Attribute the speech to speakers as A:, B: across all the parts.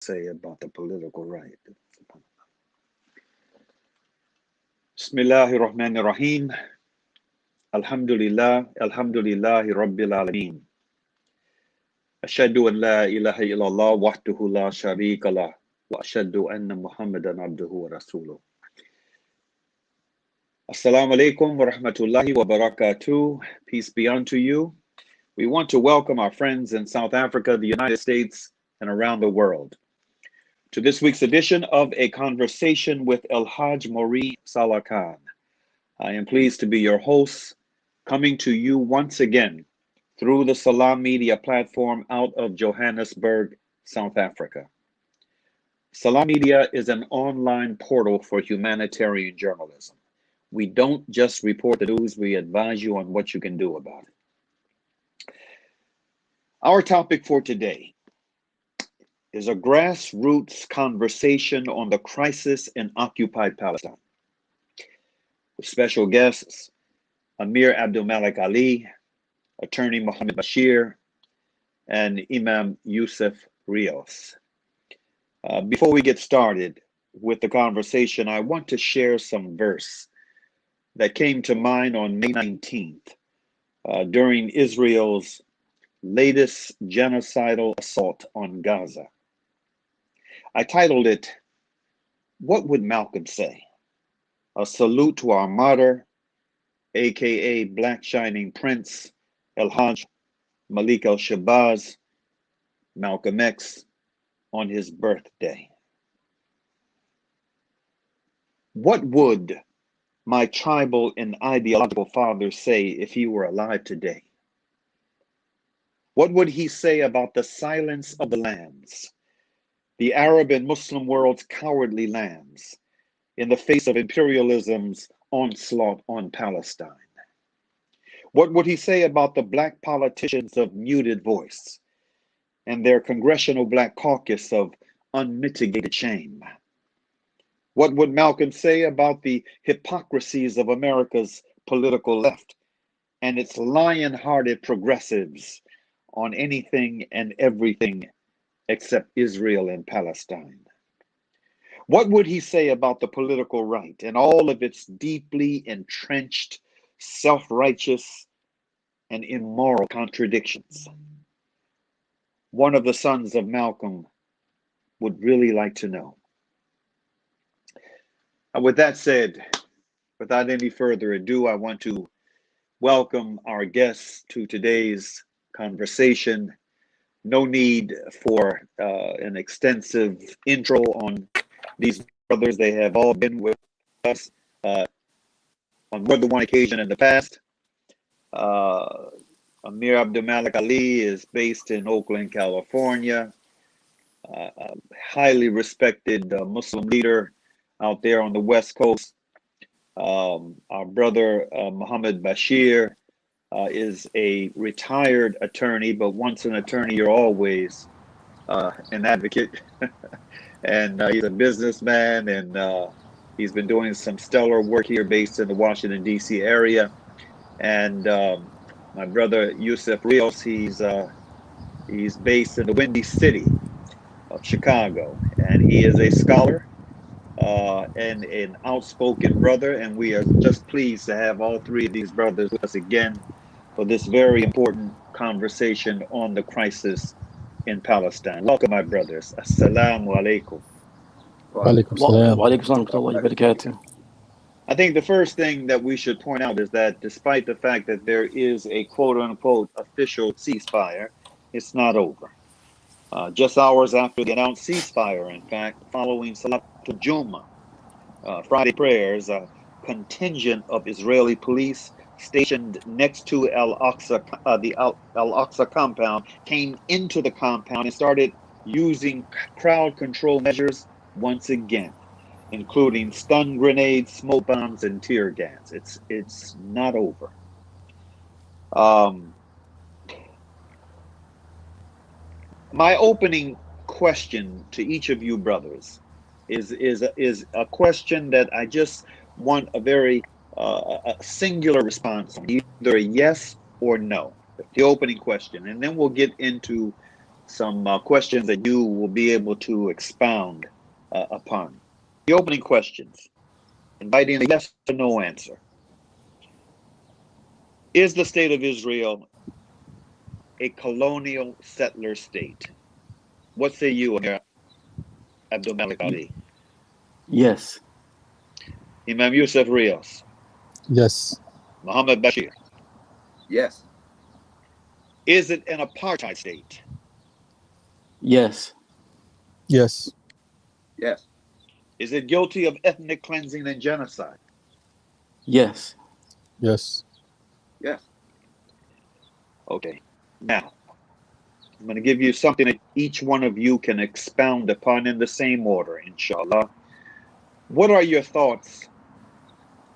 A: say about the political right. Bismillahir Rahmanir Rahim. Alhamdulillah, Alhamdulillahi Rabbil Alameen. Ashhadu an la ilaha illallah wahdahu la sharika lah wa ashhadu anna Muhammadan abduhu wa rasuluh. Assalamu alaikum wa rahmatullahi wa barakatuh. Peace be unto you. We want to welcome our friends in South Africa, the United States, and around the world to this week's edition of A Conversation with El-Hajj Mauri Saalakhan. I am pleased to be your host, coming to you once again through the Salam Media platform out of Johannesburg, South Africa. Salam Media is an online portal for humanitarian journalism. We don't just report the news, we advise you on what you can do about it. Our topic for today is a grassroots conversation on the crisis in occupied Palestine, with special guests Amir Abdel Malik Ali, attorney Muhammad Bashir, and Imam Yusuf Rios. Before we get started with the conversation, I want to share some verse that came to mind on May 19th during Israel's latest genocidal assault on Gaza. I titled it, "What Would Malcolm Say?" A salute to our martyr, aka Black Shining Prince, El-Hajj Malik al-Shabazz, Malcolm X, on his birthday. What would my tribal and ideological father say if he were alive today? What would he say about the silence of the lambs, the Arab and Muslim world's cowardly lambs, in the face of imperialism's onslaught on Palestine? What would he say about the black politicians of muted voice and their congressional black caucus of unmitigated shame? What would Malcolm say about the hypocrisies of America's political left and its lion-hearted progressives on anything and everything except Israel and Palestine? What would he say about the political right and all of its deeply entrenched, self-righteous, and immoral contradictions? One of the sons of Malcolm would really like to know. With that said, without any further ado, I want to welcome our guests to today's conversation. No need for an extensive intro on these brothers. They have all been with us on more than one occasion in the past. Amir Abdel Malik Ali is based in Oakland, California. A highly respected Muslim leader out there on the West Coast. Our brother Muhammad Bashir is a retired attorney, but once an attorney, you're always an advocate. And he's a businessman, and he's been doing some stellar work here based in the Washington, D.C. area. And my brother Yusuf Rios, he's based in the Windy City of Chicago, and he is a scholar and an outspoken brother, and we are just pleased to have all three of these brothers with us again for this very important conversation on the crisis in Palestine. Welcome, my brothers. Assalamu alaikum. I think the first thing that we should point out is that despite the fact that there is a quote-unquote official ceasefire, it's not over. Just hours after the announced ceasefire, in fact, following Salatul Jummah, Friday prayers, a contingent of Israeli police stationed next to the Al-Aqsa compound came into the compound and started using crowd control measures once again, including stun grenades, smoke bombs, and tear gas. It's not over. My opening question to each of you brothers is a question that I just want a very a singular response on, either a yes or no. The opening question, and then we'll get into some questions that you will be able to expound upon. The opening questions, inviting a yes or no answer. Is the state of Israel a colonial settler state? What say you, Amir Abdel Malik Ali?
B: Yes.
A: Imam Yusuf Rios?
C: Yes.
A: Muhammad Bashir?
D: Yes.
A: Is it an apartheid state?
B: Yes.
C: Yes.
D: Yes.
A: Is it guilty of ethnic cleansing and genocide?
B: Yes.
C: Yes.
D: Yes.
A: Okay. Now, I'm going to give you something that each one of you can expound upon in the same order, inshallah. What are your thoughts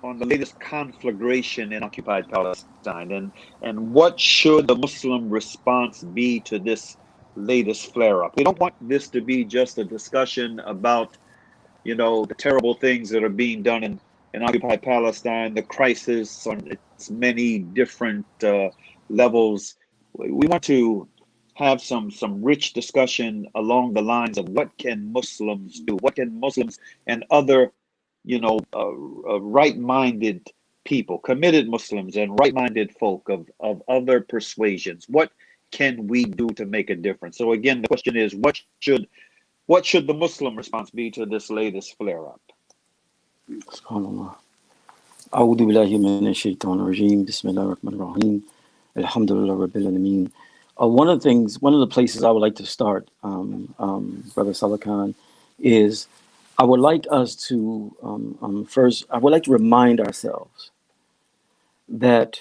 A: on the latest conflagration in occupied Palestine, and what should the Muslim response be to this latest flare-up? We don't want this to be just a discussion about, the terrible things that are being done in occupied Palestine, the crisis on its many different levels. We want to have some rich discussion along the lines of what can Muslims do? What can Muslims and other right-minded people, committed Muslims and right-minded folk of other persuasions, what can we do to make a difference? So again, the question is, what should the Muslim response be to this latest flare-up?
B: SubhanAllah. أعوذ بالله من الشيطان الرجيم. بسم الله الرحمن الرحيم. Alhamdulillah Rabbil Alameen. One of the places I would like to start, Brother Saalakhan, is I would like us to first, I would like to remind ourselves that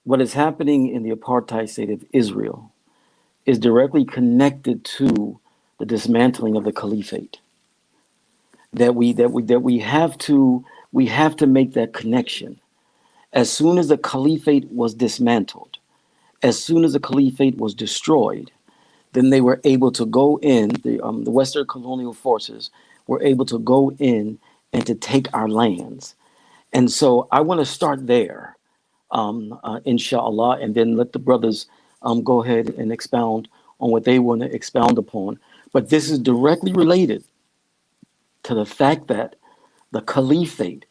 B: what is happening in the apartheid state of Israel is directly connected to the dismantling of the caliphate. That we have to make that connection. As soon as the caliphate was dismantled, as soon as the caliphate was destroyed, then they were able to go in. The Western colonial forces were able to go in and to take our lands. And so I want to start there, inshallah, and then let the brothers go ahead and expound on what they want to expound upon. But this is directly related to the fact that the caliphate,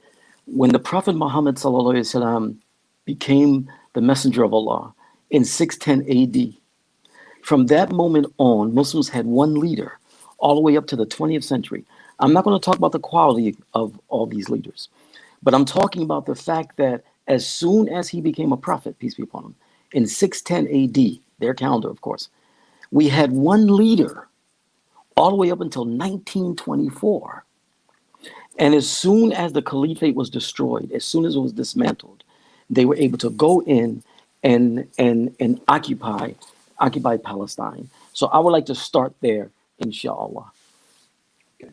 B: when the Prophet Muhammad sallallahu alaihi wasallam became the messenger of Allah in 610 AD, from that moment on, Muslims had one leader all the way up to the 20th century. I'm not going to talk about the quality of all these leaders, but I'm talking about the fact that as soon as he became a prophet, peace be upon him, in 610 AD, their calendar, of course, we had one leader all the way up until 1924. And as soon as the caliphate was destroyed, as soon as it was dismantled, they were able to go in and occupy Palestine. So I would like to start there, inshallah.
A: Okay.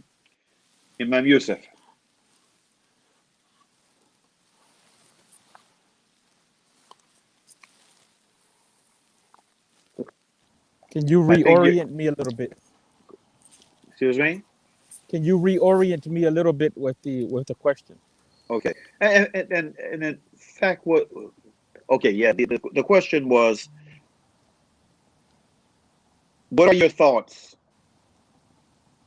A: Imam Yusuf.
C: Can you reorient me a little bit?
A: Excuse me?
C: Can you reorient me a little bit with the question?
A: Okay. And in fact, the question was, what are your thoughts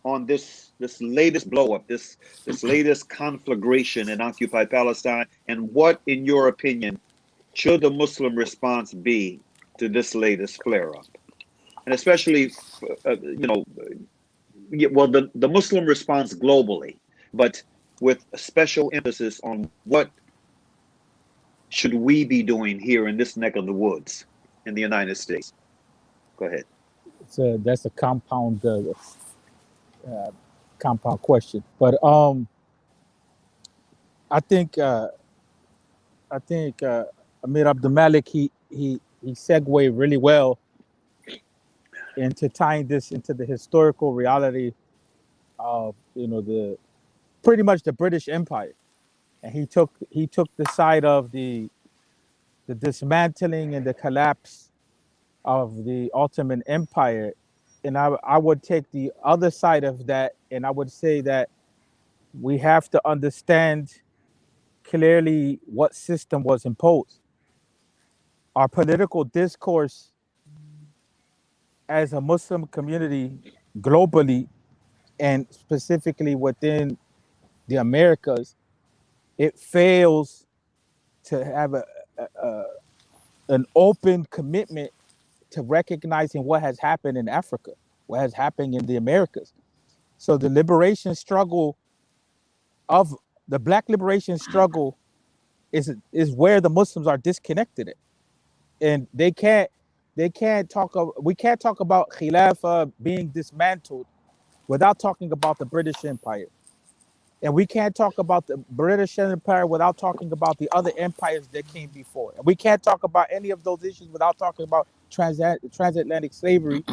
A: on this latest blow up, this latest conflagration in occupied Palestine, and what, in your opinion, should the Muslim response be to this latest flare up? And especially, the Muslim response globally, but with a special emphasis on what should we be doing here in this neck of the woods in the United States? Go ahead.
C: That's a compound question, but I think Amir Abdel Malik he segued really well into tying this into the historical reality of the pretty much the British Empire, and he took the side of the dismantling and the collapse of the Ottoman Empire, and I would take the other side of that, and I would say that we have to understand clearly what system was imposed. Our political discourse as a Muslim community globally and specifically within the Americas, it fails to have an open commitment to recognizing what has happened in Africa, what has happened in the Americas. So the liberation struggle of the Black liberation struggle is where the Muslims are disconnected, and we can't talk about Khilafah being dismantled without talking about the British Empire. And we can't talk about the British Empire without talking about the other empires that came before. And we can't talk about any of those issues without talking about transatlantic slavery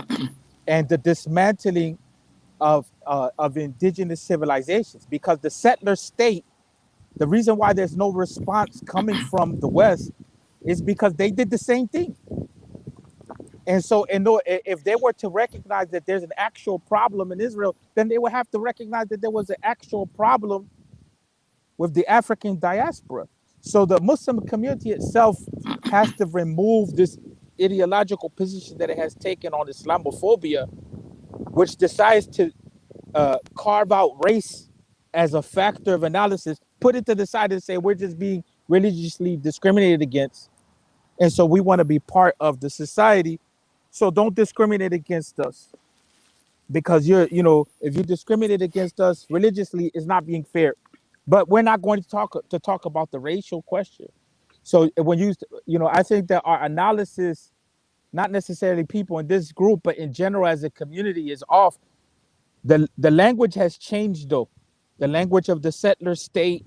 C: and the dismantling of indigenous civilizations. Because the settler state, the reason why there's no response coming from the West is because they did the same thing. And so, if they were to recognize that there's an actual problem in Israel, then they would have to recognize that there was an actual problem with the African diaspora. So the Muslim community itself has to remove this ideological position that it has taken on Islamophobia, which decides to carve out race as a factor of analysis, put it to the side and say we're just being religiously discriminated against. And so we want to be part of the society. So don't discriminate against us, because if you discriminate against us religiously, it's not being fair. But we're not going to talk about the racial question. So when I think that our analysis, not necessarily people in this group, but in general as a community, is off. The language has changed though. The language of the settler state,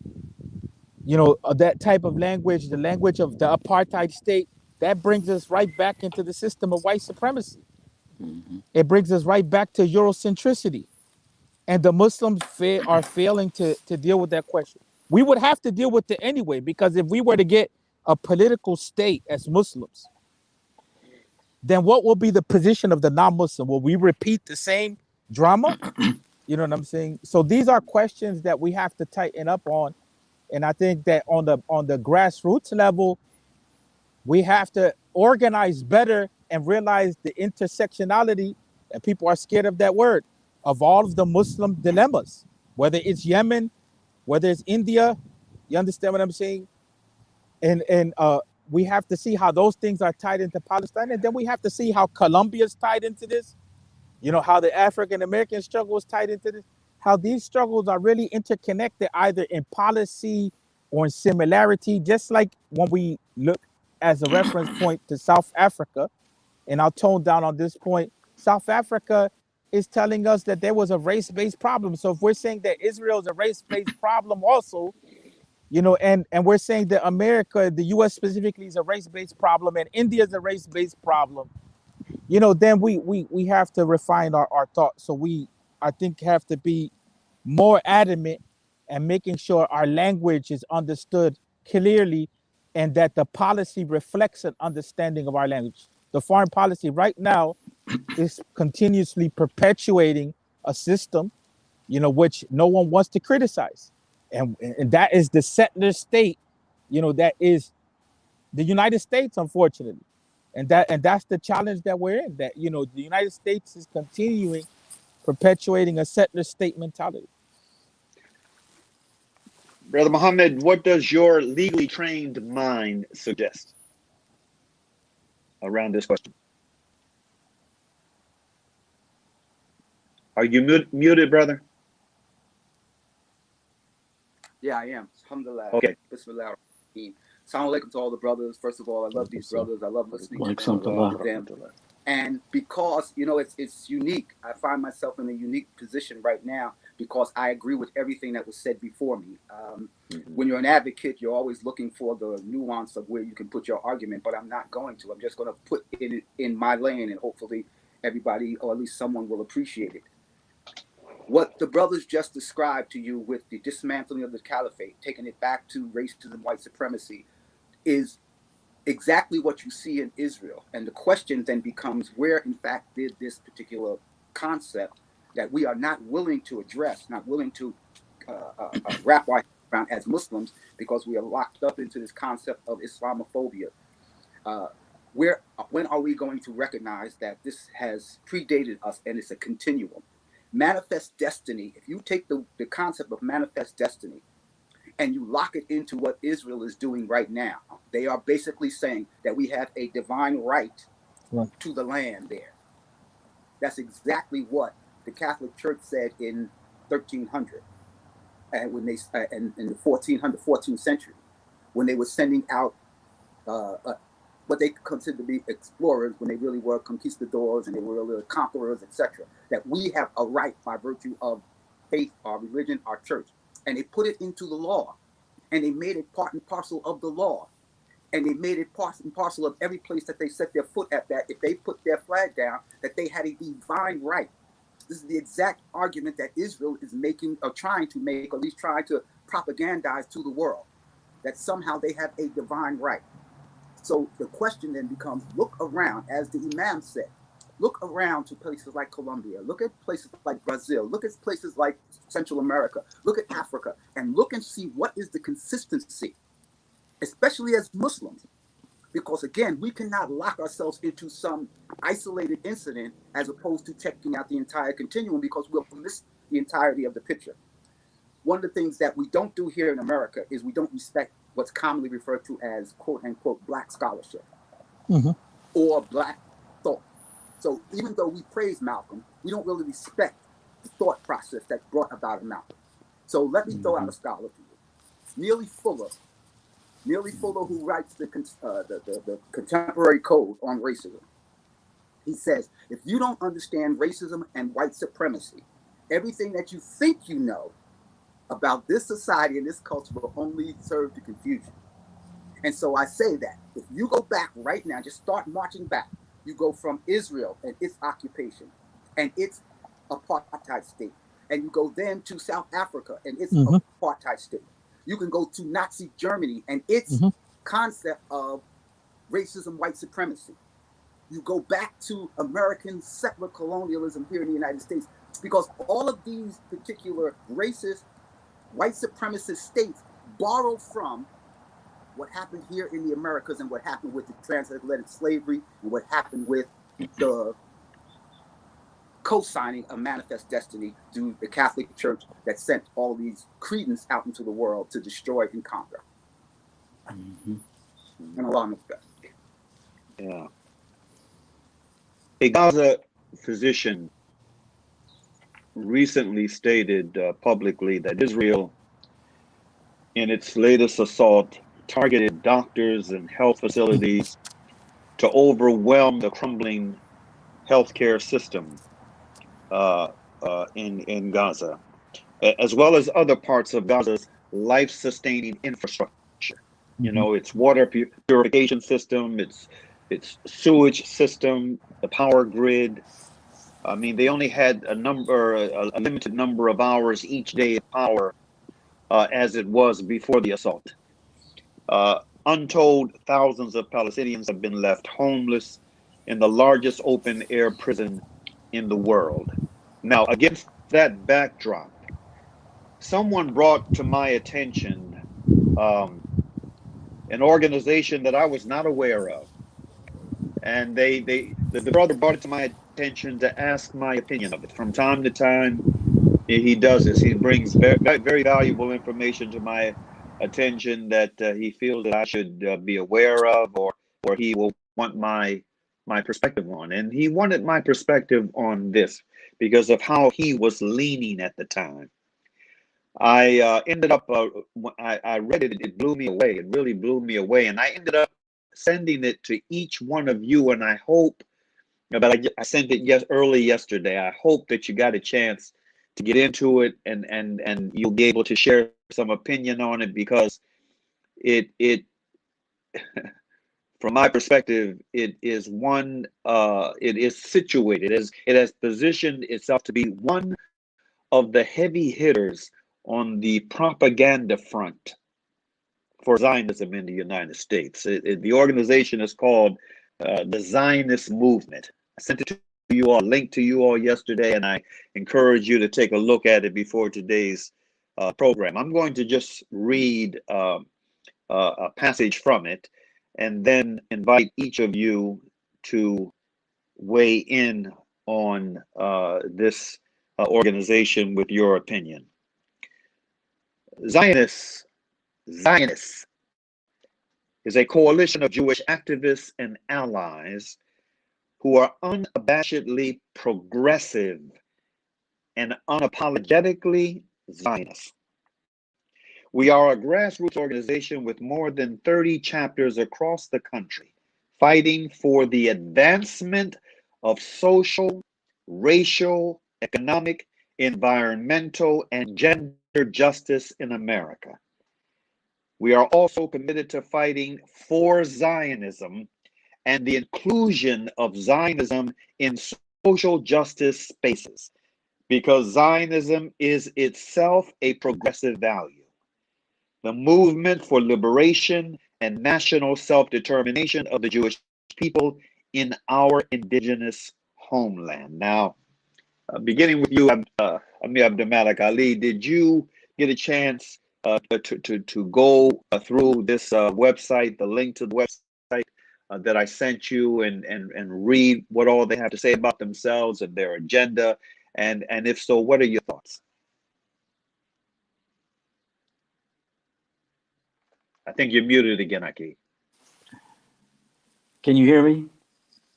C: that type of language, the language of the apartheid state, that brings us right back into the system of white supremacy. It brings us right back to Eurocentricity. And the Muslims are failing to deal with that question. We would have to deal with it anyway, because if we were to get a political state as Muslims, then what will be the position of the non-Muslim? Will we repeat the same drama? You know what I'm saying? So these are questions that we have to tighten up on. And I think that on the grassroots level, we have to organize better and realize the intersectionality, and people are scared of that word, of all of the Muslim dilemmas, whether it's Yemen, whether it's India. You understand what I'm saying? And we have to see how those things are tied into Palestine. And then we have to see how Colombia's tied into this, how the African American struggle is tied into this, how these struggles are really interconnected either in policy or in similarity, just like when we look as a reference point to South Africa. And I'll tone down on this point. South Africa is telling us that there was a race-based problem. So if we're saying that Israel is a race-based problem also, and we're saying that America, the US specifically, is a race-based problem, and India is a race-based problem, then we have to refine our thoughts. So I think, have to be more adamant and making sure our language is understood clearly, and that the policy reflects an understanding of our language. The foreign policy right now is continuously perpetuating a system, which no one wants to criticize. And that is the settler state, that is the United States, unfortunately. And that's the challenge that we're in, that, the United States is continuing perpetuating a settler state mentality.
A: Brother Muhammad, what does your legally trained mind suggest around this question? Are you muted, brother?
D: Yeah, I am. Alhamdulillah.
A: Okay.
D: Bismillah. Assalamu alaikum to all the brothers. First of all, I love these brothers. I love listening to them. And because, it's unique. I find myself in a unique position right now because I agree with everything that was said before me. When you're an advocate, you're always looking for the nuance of where you can put your argument, but I'm not going to. I'm just going to put it in my lane, and hopefully everybody, or at least someone, will appreciate it. What the brothers just described to you with the dismantling of the caliphate, taking it back to racism, white supremacy, is exactly what you see in Israel. And the question then becomes, where in fact did this particular concept that we are not willing to address, not willing to wrap our head around as Muslims, because we are locked up into this concept of Islamophobia. when are we going to recognize that this has predated us and it's a continuum? Manifest destiny, if you take the concept of manifest destiny and you lock it into what Israel is doing right now, they are basically saying that we have a divine right to the land there. That's exactly what the Catholic Church said in 1300, and when they in the 14th century, when they were sending out what they considered to be explorers, when they really were conquistadors and they were really conquerors, etc. That we have a right by virtue of faith, our religion, our church, and they put it into the law, and they made it part and parcel of the law, and they made it part and parcel of every place that they set their foot at. That if they put their flag down, that they had a divine right. This is the exact argument that Israel is making, or trying to make, or at least trying to propagandize to the world, that somehow they have a divine right. So the question then becomes, look around, as the Imam said, look around to places like Colombia, look at places like Brazil, look at places like Central America, look at Africa, and look and see what is the consistency, especially as Muslims. Because again, we cannot lock ourselves into some isolated incident as opposed to checking out the entire continuum, because we'll miss the entirety of the picture. One of the things that we don't do here in America is we don't respect what's commonly referred to as quote unquote black scholarship or black thought. So even though we praise Malcolm, we don't really respect the thought process that brought about Malcolm. So let me throw out a scholar to you. Neely Fuller, who writes the contemporary code on racism. He says, if you don't understand racism and white supremacy, everything that you think you know about this society and this culture will only serve to confuse you. And so I say that if you go back right now, just start marching back. You go from Israel and its occupation and its apartheid state, and you go then to South Africa and its apartheid state. You can go to Nazi Germany and its concept of racism, white supremacy. You go back to American settler colonialism here in the United States, because all of these particular racist, white supremacist states borrow from what happened here in the Americas and what happened with the transatlantic slavery and what happened with the co-signing of Manifest Destiny to the Catholic Church that sent all these credence out into the world to destroy and conquer. And along with that.
A: Yeah. A Gaza physician recently stated publicly that Israel, in its latest assault, targeted doctors and health facilities to overwhelm the crumbling healthcare system in Gaza, as well as other parts of Gaza's life-sustaining infrastructure. You know, its water purification system, its sewage system, the power grid. I mean, they only had a limited number of hours each day of power as it was before the assault. Untold thousands of Palestinians have been left homeless in the largest open-air prison in the world. Now, against that backdrop, someone brought to my attention an organization that I was not aware of. And the brother brought it to my attention to ask my opinion of it. From time to time, he does this. He brings very, very valuable information to my attention that he feels that I should be aware of, or he will want my perspective on. And he wanted my perspective on this because of how he was leaning at the time. I ended up, I read it, it blew me away. It really blew me away. And I ended up sending it to each one of you, and I hope, but I sent it early yesterday. I hope that you got a chance to get into it, and you'll be able to share some opinion on it, because it from my perspective, it is situated as, it has positioned itself to be one of the heavy hitters on the propaganda front for Zionism in the United States. The organization is called the Zionist Movement. I sent it to you all, linked to you all yesterday, and I encourage you to take a look at it before today's program. I'm going to just read a passage from it, and then invite each of you to weigh in on this organization with your opinion. Zionists is a coalition of Jewish activists and allies who are unabashedly progressive and unapologetically Zionist. We are a grassroots organization with more than 30 chapters across the country, fighting for the advancement of social, racial, economic, environmental, and gender justice in America. We are also committed to fighting for Zionism and the inclusion of Zionism in social justice spaces, because Zionism is itself a progressive value. The movement for liberation and national self-determination of the Jewish people in our indigenous homeland. Now, beginning with you, Amir Abdel Malik Ali, did you get a chance to go through this website, the link to the website that I sent you, and read what all they have to say about themselves and their agenda? And if so, what are your thoughts? I think you're muted again, Aki.
B: Can you hear me?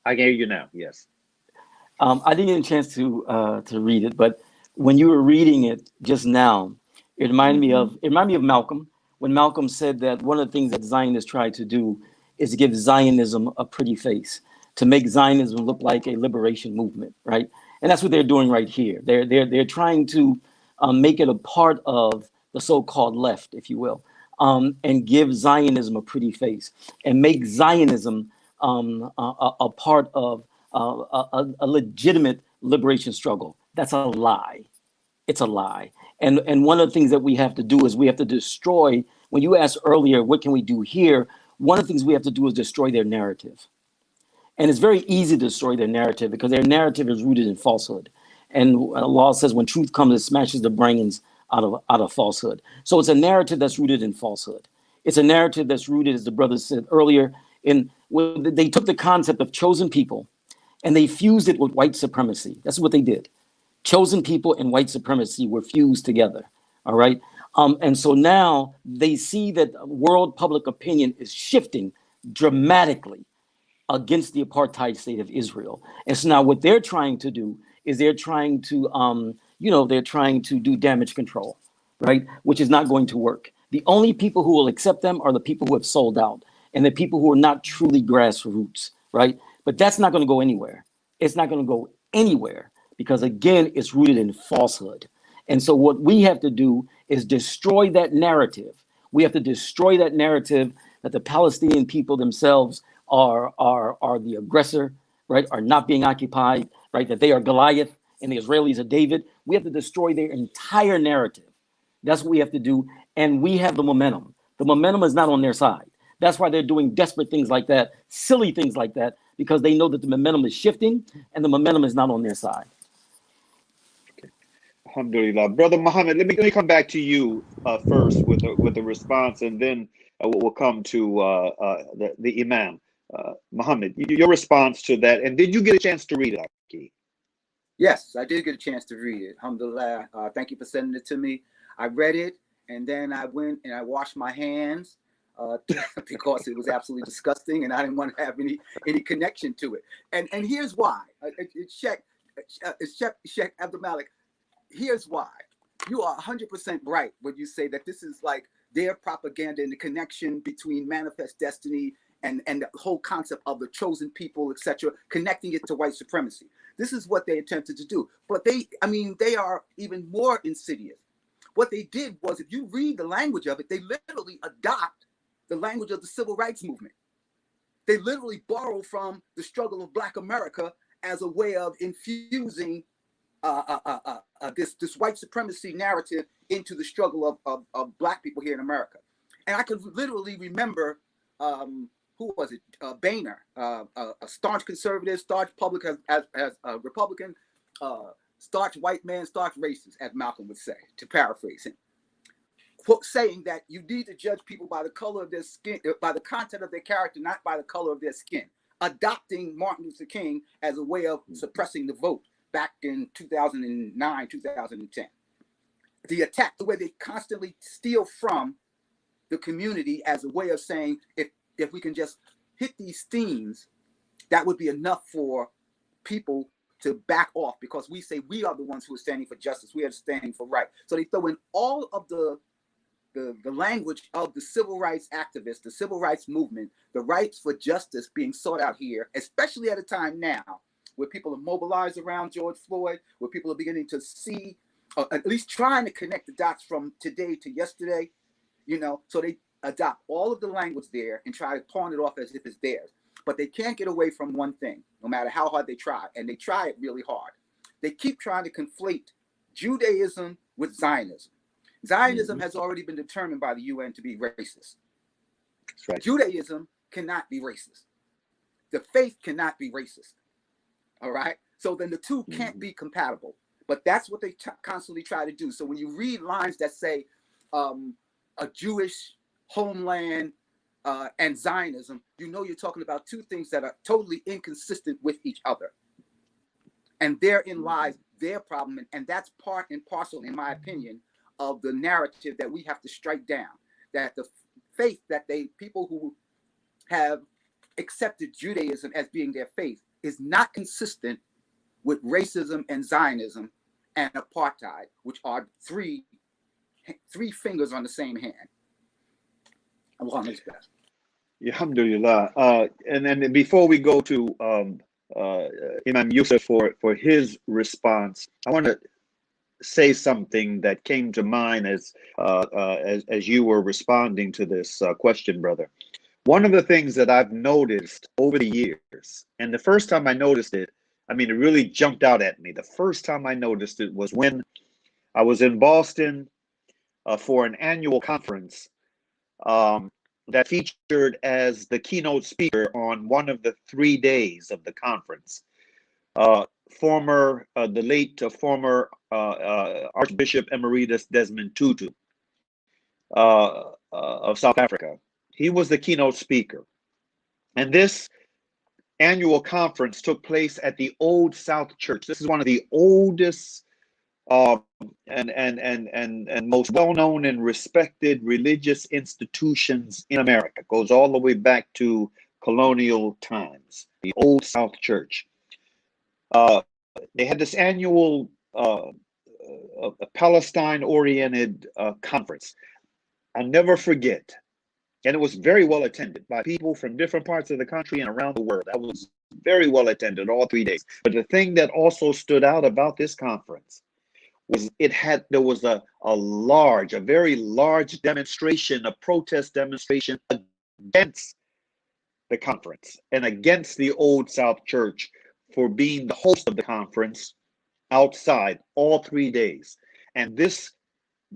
A: I can hear you now, yes.
B: I didn't get a chance to read it, but when you were reading it just now, it reminded me of Malcolm, when Malcolm said that one of the things that Zionists try to do is to give Zionism a pretty face, to make Zionism look like a liberation movement, right? And that's what they're doing right here. They're trying to make it a part of the so-called left, if you will, and give Zionism a pretty face, and make Zionism a part of a legitimate liberation struggle. That's a lie. It's a lie. And one of the things that we have to do is we have to destroy, when you asked earlier, what can we do here? One of the things we have to do is destroy their narrative. And it's very easy to destroy their narrative because their narrative is rooted in falsehood. And Allah says when truth comes, it smashes the brains out of falsehood. So it's a narrative that's rooted in falsehood. It's a narrative that's rooted, as the brother said earlier, they took the concept of chosen people and they fused it with white supremacy. That's what they did. Chosen people and white supremacy were fused together, all right? And so now they see that world public opinion is shifting dramatically against the apartheid state of Israel. And so now what they're trying to do is they're trying to do damage control, right? Which is not going to work. The only people who will accept them are the people who have sold out and the people who are not truly grassroots, right? But that's not going to go anywhere. It's not going to go anywhere because, again, it's rooted in falsehood. And so what we have to do is destroy that narrative. We have to destroy that narrative that the Palestinian people themselves are the aggressor, right? Are not being occupied, right? That they are Goliath and the Israelis are David. We have to destroy their entire narrative. That's what we have to do. And we have the momentum. The momentum is not on their side. That's why they're doing desperate things like that, silly things like that, because they know that the momentum is shifting and the momentum is not on their side.
A: Okay. Alhamdulillah. Brother Muhammad, let me come back to you first with a response, and then we'll come to the Imam. Muhammad, your response to that, and did you get a chance to read it?
D: Yes, I did get a chance to read it. Alhamdulillah. Thank you for sending it to me. I read it, and then I went and I washed my hands because it was absolutely disgusting, and I didn't want to have any connection to it. And here's why. Sheikh Abdel Malik, here's why. You are 100% right when you say that this is like their propaganda and the connection between Manifest Destiny and the whole concept of the chosen people, etc., connecting it to white supremacy. This is what they attempted to do. But they are even more insidious. What they did was, if you read the language of it, they literally adopt the language of the civil rights movement. They literally borrow from the struggle of Black America as a way of infusing this white supremacy narrative into the struggle of Black people here in America. And I could literally remember, who was it? Boehner, a staunch conservative, staunch public as a Republican, staunch white man, staunch racist, as Malcolm would say, to paraphrase him, saying that you need to judge people by the color of their skin, by the content of their character, not by the color of their skin. Adopting Martin Luther King as a way of suppressing the vote back in 2009, 2010. The attack, the way they constantly steal from the community as a way of saying, if we can just hit these themes, that would be enough for people to back off, because we say we are the ones who are standing for justice, we are standing for right. So they throw in all of the language of the civil rights activists, the civil rights movement, the rights for justice being sought out here, especially at a time now where people are mobilized around George Floyd, where people are beginning to see, or at least trying to connect the dots from today to yesterday, you know, so they adopt all of the language there and try to pawn it off as if it's theirs. But they can't get away from one thing, no matter how hard they try, and they try it really hard. They keep trying to conflate Judaism with Zionism. Zionism has already been determined by the UN to be racist.
A: That's right.
D: Judaism cannot be racist. The faith cannot be racist. All right? So then the two can't be compatible. But that's what they constantly try to do. So when you read lines that say a Jewish homeland and Zionism, you know you're talking about two things that are totally inconsistent with each other. And therein lies their problem. And that's part and parcel, in my opinion, of the narrative that we have to strike down. That the faith that people who have accepted Judaism as being their faith is not consistent with racism and Zionism and apartheid, which are three fingers on the same hand. Allah knows best.
A: Alhamdulillah. And then before we go to Imam Yusuf for his response, I want to say something that came to mind as you were responding to this question, brother. One of the things that I've noticed over the years, and the first time I noticed it, I mean, it really jumped out at me. The first time I noticed it was when I was in Boston for an annual conference that featured as the keynote speaker on one of the 3 days of the conference, the late former Archbishop Emeritus Desmond Tutu of South Africa. He was the keynote speaker. And this annual conference took place at the Old South Church. This is one of the oldest and most well-known and respected religious institutions in America. It goes all the way back to colonial times, the Old South Church. They had this annual Palestine-oriented conference. I'll never forget. And it was very well attended by people from different parts of the country and around the world. That was very well attended all 3 days. But the thing that also stood out about this conference was there was a very large demonstration, a protest demonstration against the conference and against the Old South Church for being the host of the conference outside all 3 days. And this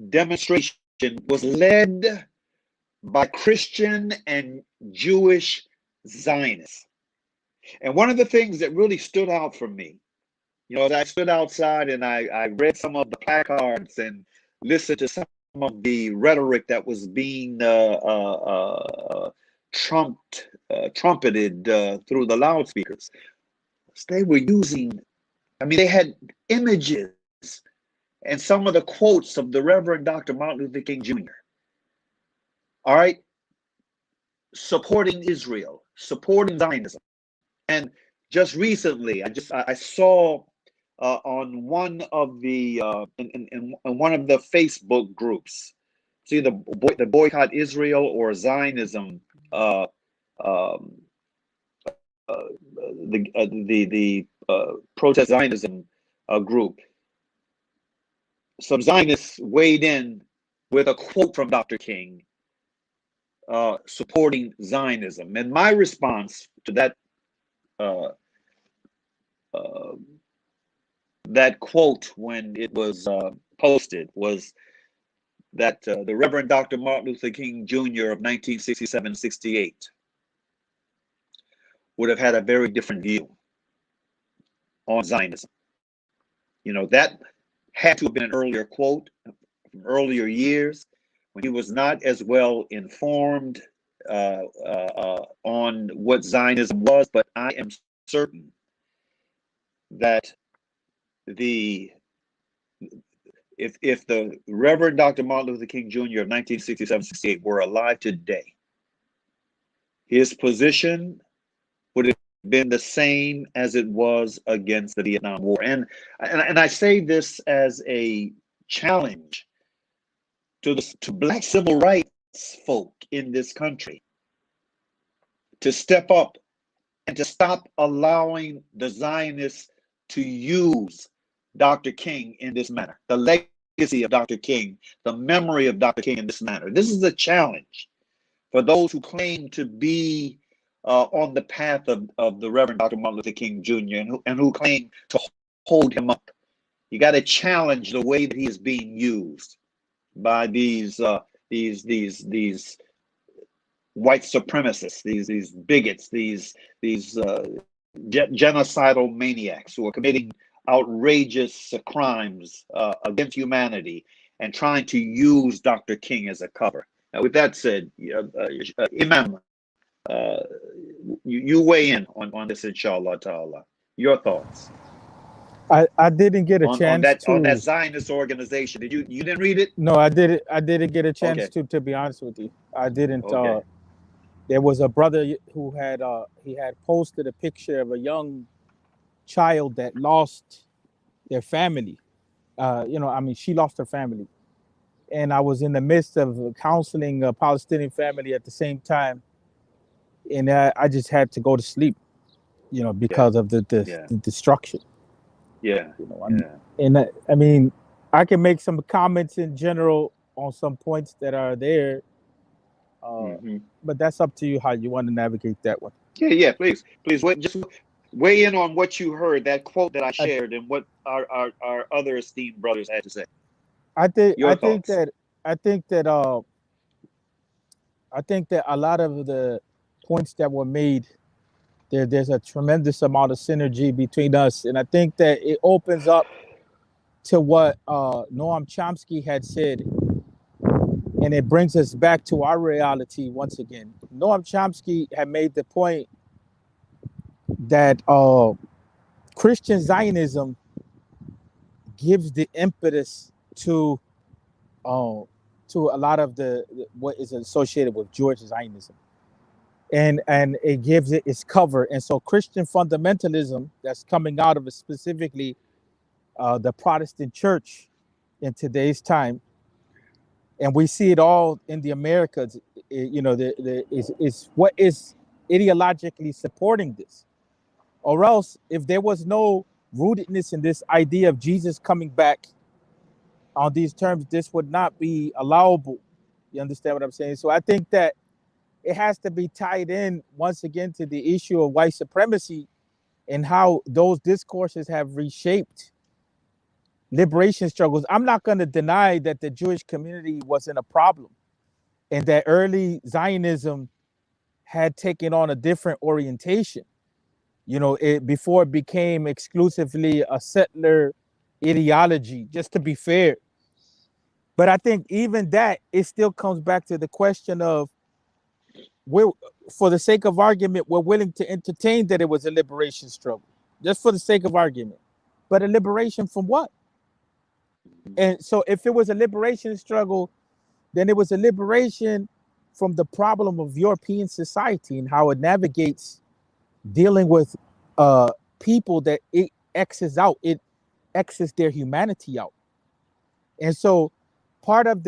A: demonstration was led by Christian and Jewish Zionists. And one of the things that really stood out for me, you know, as I stood outside and I read some of the placards and listened to some of the rhetoric that was being trumpeted through the loudspeakers, they were using, I mean, they had images and some of the quotes of the Reverend Dr. Martin Luther King Jr. All right, supporting Israel, supporting Zionism. And just recently, I saw on one of the in one of the Facebook groups, see the Boycott Israel or Zionism, the protest Zionism group. Some Zionists weighed in with a quote from Dr. King, supporting Zionism. And my response to that quote when it was posted was that the Reverend Dr. Martin Luther King Jr. of 1967-68 would have had a very different view on Zionism. You know, that had to have been an earlier quote from earlier years, when he was not as well informed on what Zionism was, but I am certain that if the Reverend Dr. Martin Luther King Jr. of 1967-68 were alive today, his position would have been the same as it was against the Vietnam War. And I say this as a challenge to Black civil rights folk in this country to step up and to stop allowing the Zionists to use Dr. King in this manner, the legacy of Dr. King, the memory of Dr. King in this manner. This is a challenge for those who claim to be on the path of the Reverend Dr. Martin Luther King Jr. and who claim to hold him up. You got to challenge the way that he is being used by these white supremacists, these bigots, these genocidal maniacs who are committing outrageous crimes against humanity and trying to use Dr. King as a cover. Now, with that said, Imam, you weigh in on this, inshallah ta'ala. Your thoughts.
C: I didn't get a chance
A: on that Zionist organization. You didn't read it?
C: No, I didn't get a chance to be honest with you. I didn't.
A: Okay.
C: There was a brother who had posted a picture of a young child that lost their family. She lost her family. And I was in the midst of counseling a Palestinian family at the same time. And I just had to go to sleep, because of the destruction.
A: Yeah.
C: And I can make some comments in general on some points that are there. But that's up to you how you want to navigate that one.
A: Yeah, please just weigh in on what you heard, that quote that I shared, and what our other esteemed brothers had to say.
C: I think that a lot of the points that were made, there's a tremendous amount of synergy between us, and I think that it opens up to what Noam Chomsky had said, and it brings us back to our reality once again. Noam Chomsky had made the point that Christian Zionism gives the impetus to a lot of what is associated with Jewish Zionism, and it gives it its cover. And so Christian fundamentalism that's coming out of it, specifically the Protestant church in today's time, and we see it all in the Americas, is what is ideologically supporting this. Or else, if there was no rootedness in this idea of Jesus coming back on these terms, this would not be allowable. You understand what I'm saying? So I think that it has to be tied in once again to the issue of white supremacy and how those discourses have reshaped liberation struggles. I'm not going to deny that the Jewish community wasn't a problem and that early Zionism had taken on a different orientation. Before it became exclusively a settler ideology, just to be fair. But I think even that, it still comes back to the question of, for the sake of argument, we're willing to entertain that it was a liberation struggle, just for the sake of argument. But a liberation from what? And so if it was a liberation struggle, then it was a liberation from the problem of European society and how it navigates dealing with people that it X's out, it X's their humanity out. And so part of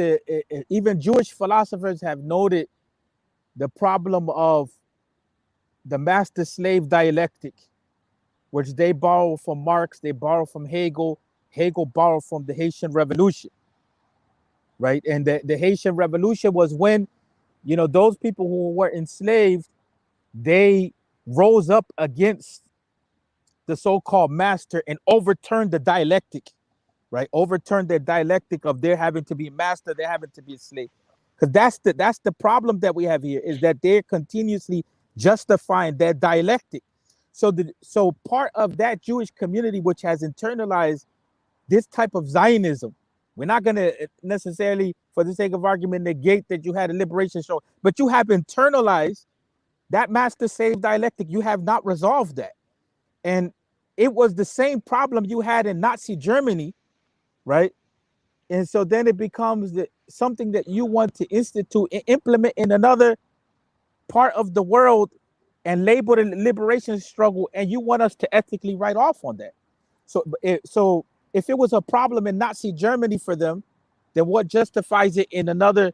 C: even Jewish philosophers have noted the problem of the master-slave dialectic, which they borrow from Marx, they borrow from Hegel borrowed from the Haitian Revolution, right? And the Haitian Revolution was when, those people who were enslaved, they rose up against the so-called master and overturned the dialectic, right? Overturned the dialectic of there having to be a master, there having to be a slave. Because that's the problem that we have here, is that they're continuously justifying that dialectic. So part of that Jewish community, which has internalized this type of Zionism, We're not going to necessarily, for the sake of argument, negate that you had a liberation struggle, but you have internalized that master-slave dialectic. You have not resolved that. And it was the same problem you had in Nazi Germany, right? And so then it becomes something that you want to institute and implement in another part of the world and label it a liberation struggle, and you want us to ethically write off on that. So if it was a problem in Nazi Germany for them, then what justifies it in another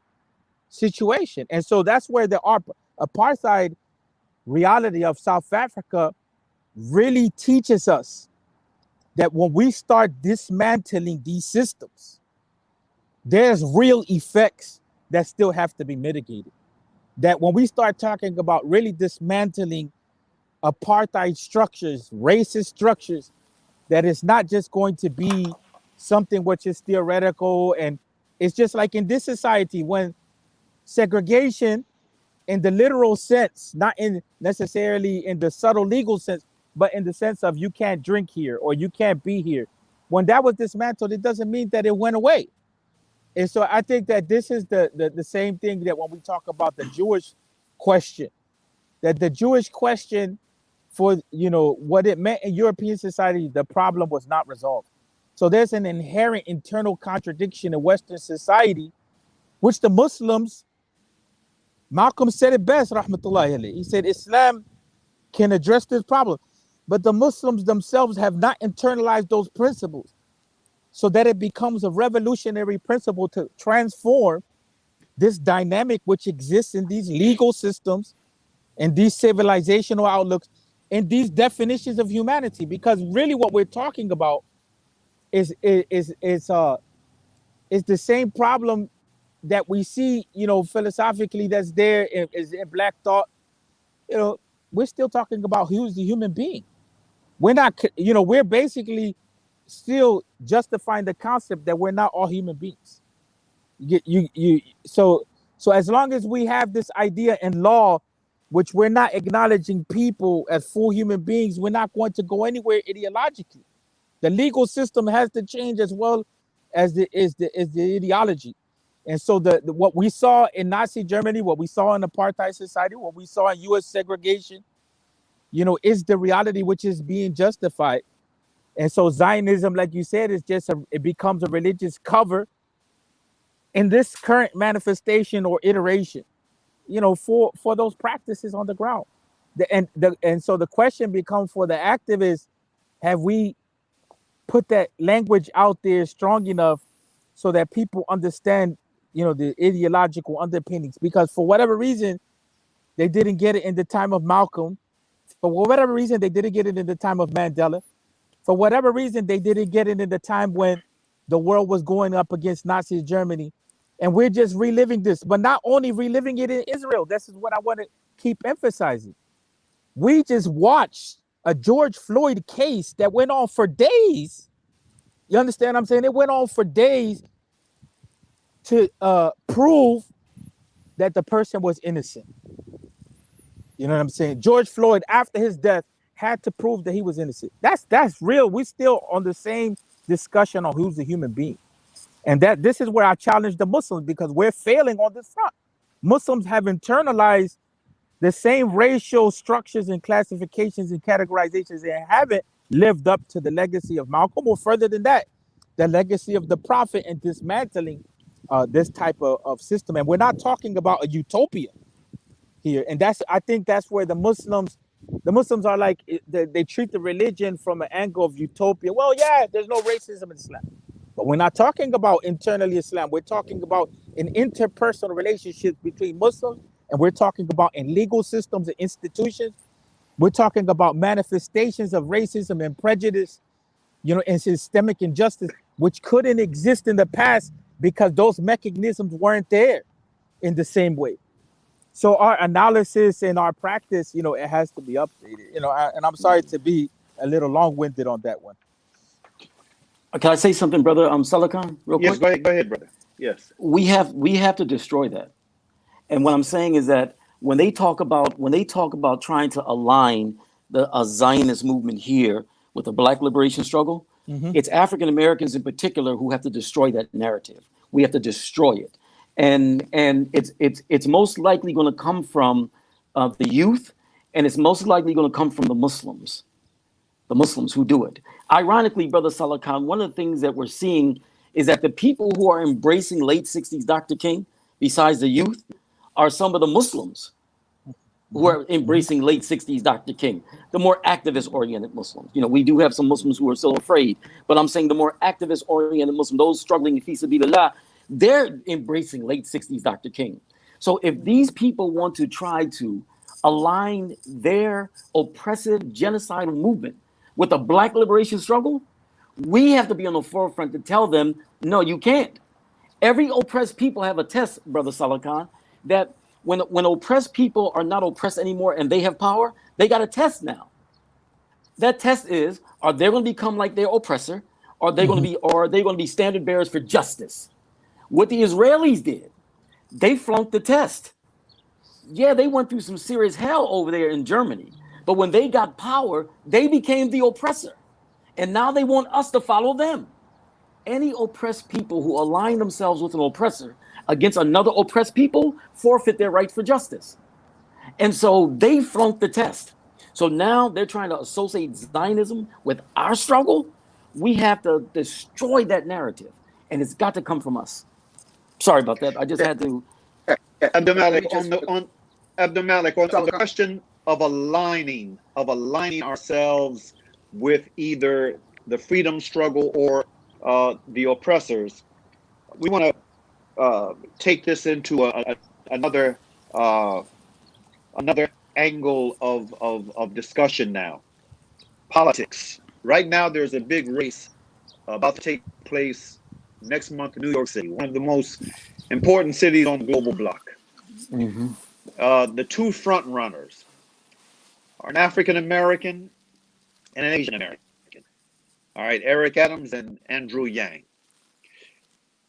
C: situation? And so that's where the apartheid reality of South Africa really teaches us that when we start dismantling these systems, there's real effects that still have to be mitigated. That when we start talking about really dismantling apartheid structures, racist structures, that it's not just going to be something which is theoretical. And it's just like in this society, when segregation in the literal sense, not in necessarily in the subtle legal sense, but in the sense of you can't drink here or you can't be here. When that was dismantled, it doesn't mean that it went away. And so I think that this is the same thing that when we talk about the Jewish question, that the Jewish question for, what it meant in European society, the problem was not resolved. So there's an inherent internal contradiction in Western society, which the Muslims, Malcolm said it best, rahmatullahi alayhi. He said Islam can address this problem, but the Muslims themselves have not internalized those principles so that it becomes a revolutionary principle to transform this dynamic which exists in these legal systems and these civilizational outlooks and these definitions of humanity. Because really what we're talking about is the same problem that we see, philosophically that's there in Black thought. We're still talking about who's the human being. We're not, we're basically still justifying the concept that we're not all human beings. So as long as we have this idea in law, which we're not acknowledging people as full human beings, we're not going to go anywhere ideologically. The legal system has to change as well as the ideology. And so what we saw in Nazi Germany, what we saw in apartheid society, what we saw in U.S. segregation, is the reality which is being justified. And so Zionism, like you said, is just it becomes a religious cover in this current manifestation or iteration, for those practices on the ground. And so the question becomes for the activists, have we put that language out there strong enough so that people understand, the ideological underpinnings? Because for whatever reason, they didn't get it in the time of Malcolm. For whatever reason, they didn't get it in the time of Mandela. For whatever reason, they didn't get it in the time when the world was going up against Nazi Germany. And we're just reliving this, but not only reliving it in Israel. This is what I want to keep emphasizing. We just watched a George Floyd case that went on for days. You understand what I'm saying? It went on for days to prove that the person was innocent. You know what I'm saying? George Floyd, after his death, had to prove that he was innocent. That's real. We're still on the same discussion on who's the human being. And this is where I challenge the Muslims, because we're failing on this front. Muslims have internalized the same racial structures and classifications and categorizations and haven't lived up to the legacy of Malcolm, or further than that, the legacy of the Prophet, and dismantling this type of system. And we're not talking about a utopia here. And I think that's where the Muslims are like, they treat the religion from an angle of utopia. Well, yeah, there's no racism in Islam. But we're not talking about internally Islam. We're talking about an interpersonal relationship between Muslims, and we're talking about in legal systems and institutions. We're talking about manifestations of racism and prejudice, and systemic injustice, which couldn't exist in the past because those mechanisms weren't there in the same way. So our analysis and our practice, it has to be updated, and I'm sorry to be a little long-winded on that one.
B: Can I say something, brother? Saalakhan, real quick?
A: Yes, go ahead, brother. Yes.
B: We have to destroy that. And what I'm saying is that when they talk about trying to align the Zionist movement here with the Black liberation struggle, It's African Americans in particular who have to destroy that narrative. We have to destroy it, and it's most likely going to come from the youth, and it's most likely going to come from the Muslims who do it. Ironically, Brother Saalakhan, one of the things that we're seeing is that the people who are embracing late 60s Dr. King, besides the youth, are some of the Muslims who are embracing late 60s Dr. King, the more activist-oriented Muslims. You know, we do have some Muslims who are still afraid, but I'm saying the more activist-oriented Muslims, those struggling fi sabilillah, they're embracing late 60s Dr. King. So if these people want to try to align their oppressive genocidal movement with the Black liberation struggle, we have to be on the forefront to tell them, no, you can't. Every oppressed people have a test, Brother Saalakhan, that when oppressed people are not oppressed anymore and they have power, they got a test now. That test is, are they going to become like their oppressor? Or are they going to be standard bearers for justice? What the Israelis did, they flunked the test. Yeah, they went through some serious hell over there in Germany. But when they got power, they became the oppressor. And now they want us to follow them. Any oppressed people who align themselves with an oppressor against another oppressed people forfeit their right for justice. And so they flunked the test. So now they're trying to associate Zionism with our struggle. We have to destroy that narrative, and it's got to come from us. Sorry about that. I just had to.
A: Abdel Malik, on the question of aligning ourselves with either the freedom struggle or the oppressors, we want to take this into another angle of discussion now. Politics. Right now, there's a big race about to take place next month in New York City, one of the most important cities on the global block. The two front runners are an African American and an Asian American. All right, Eric Adams and Andrew Yang.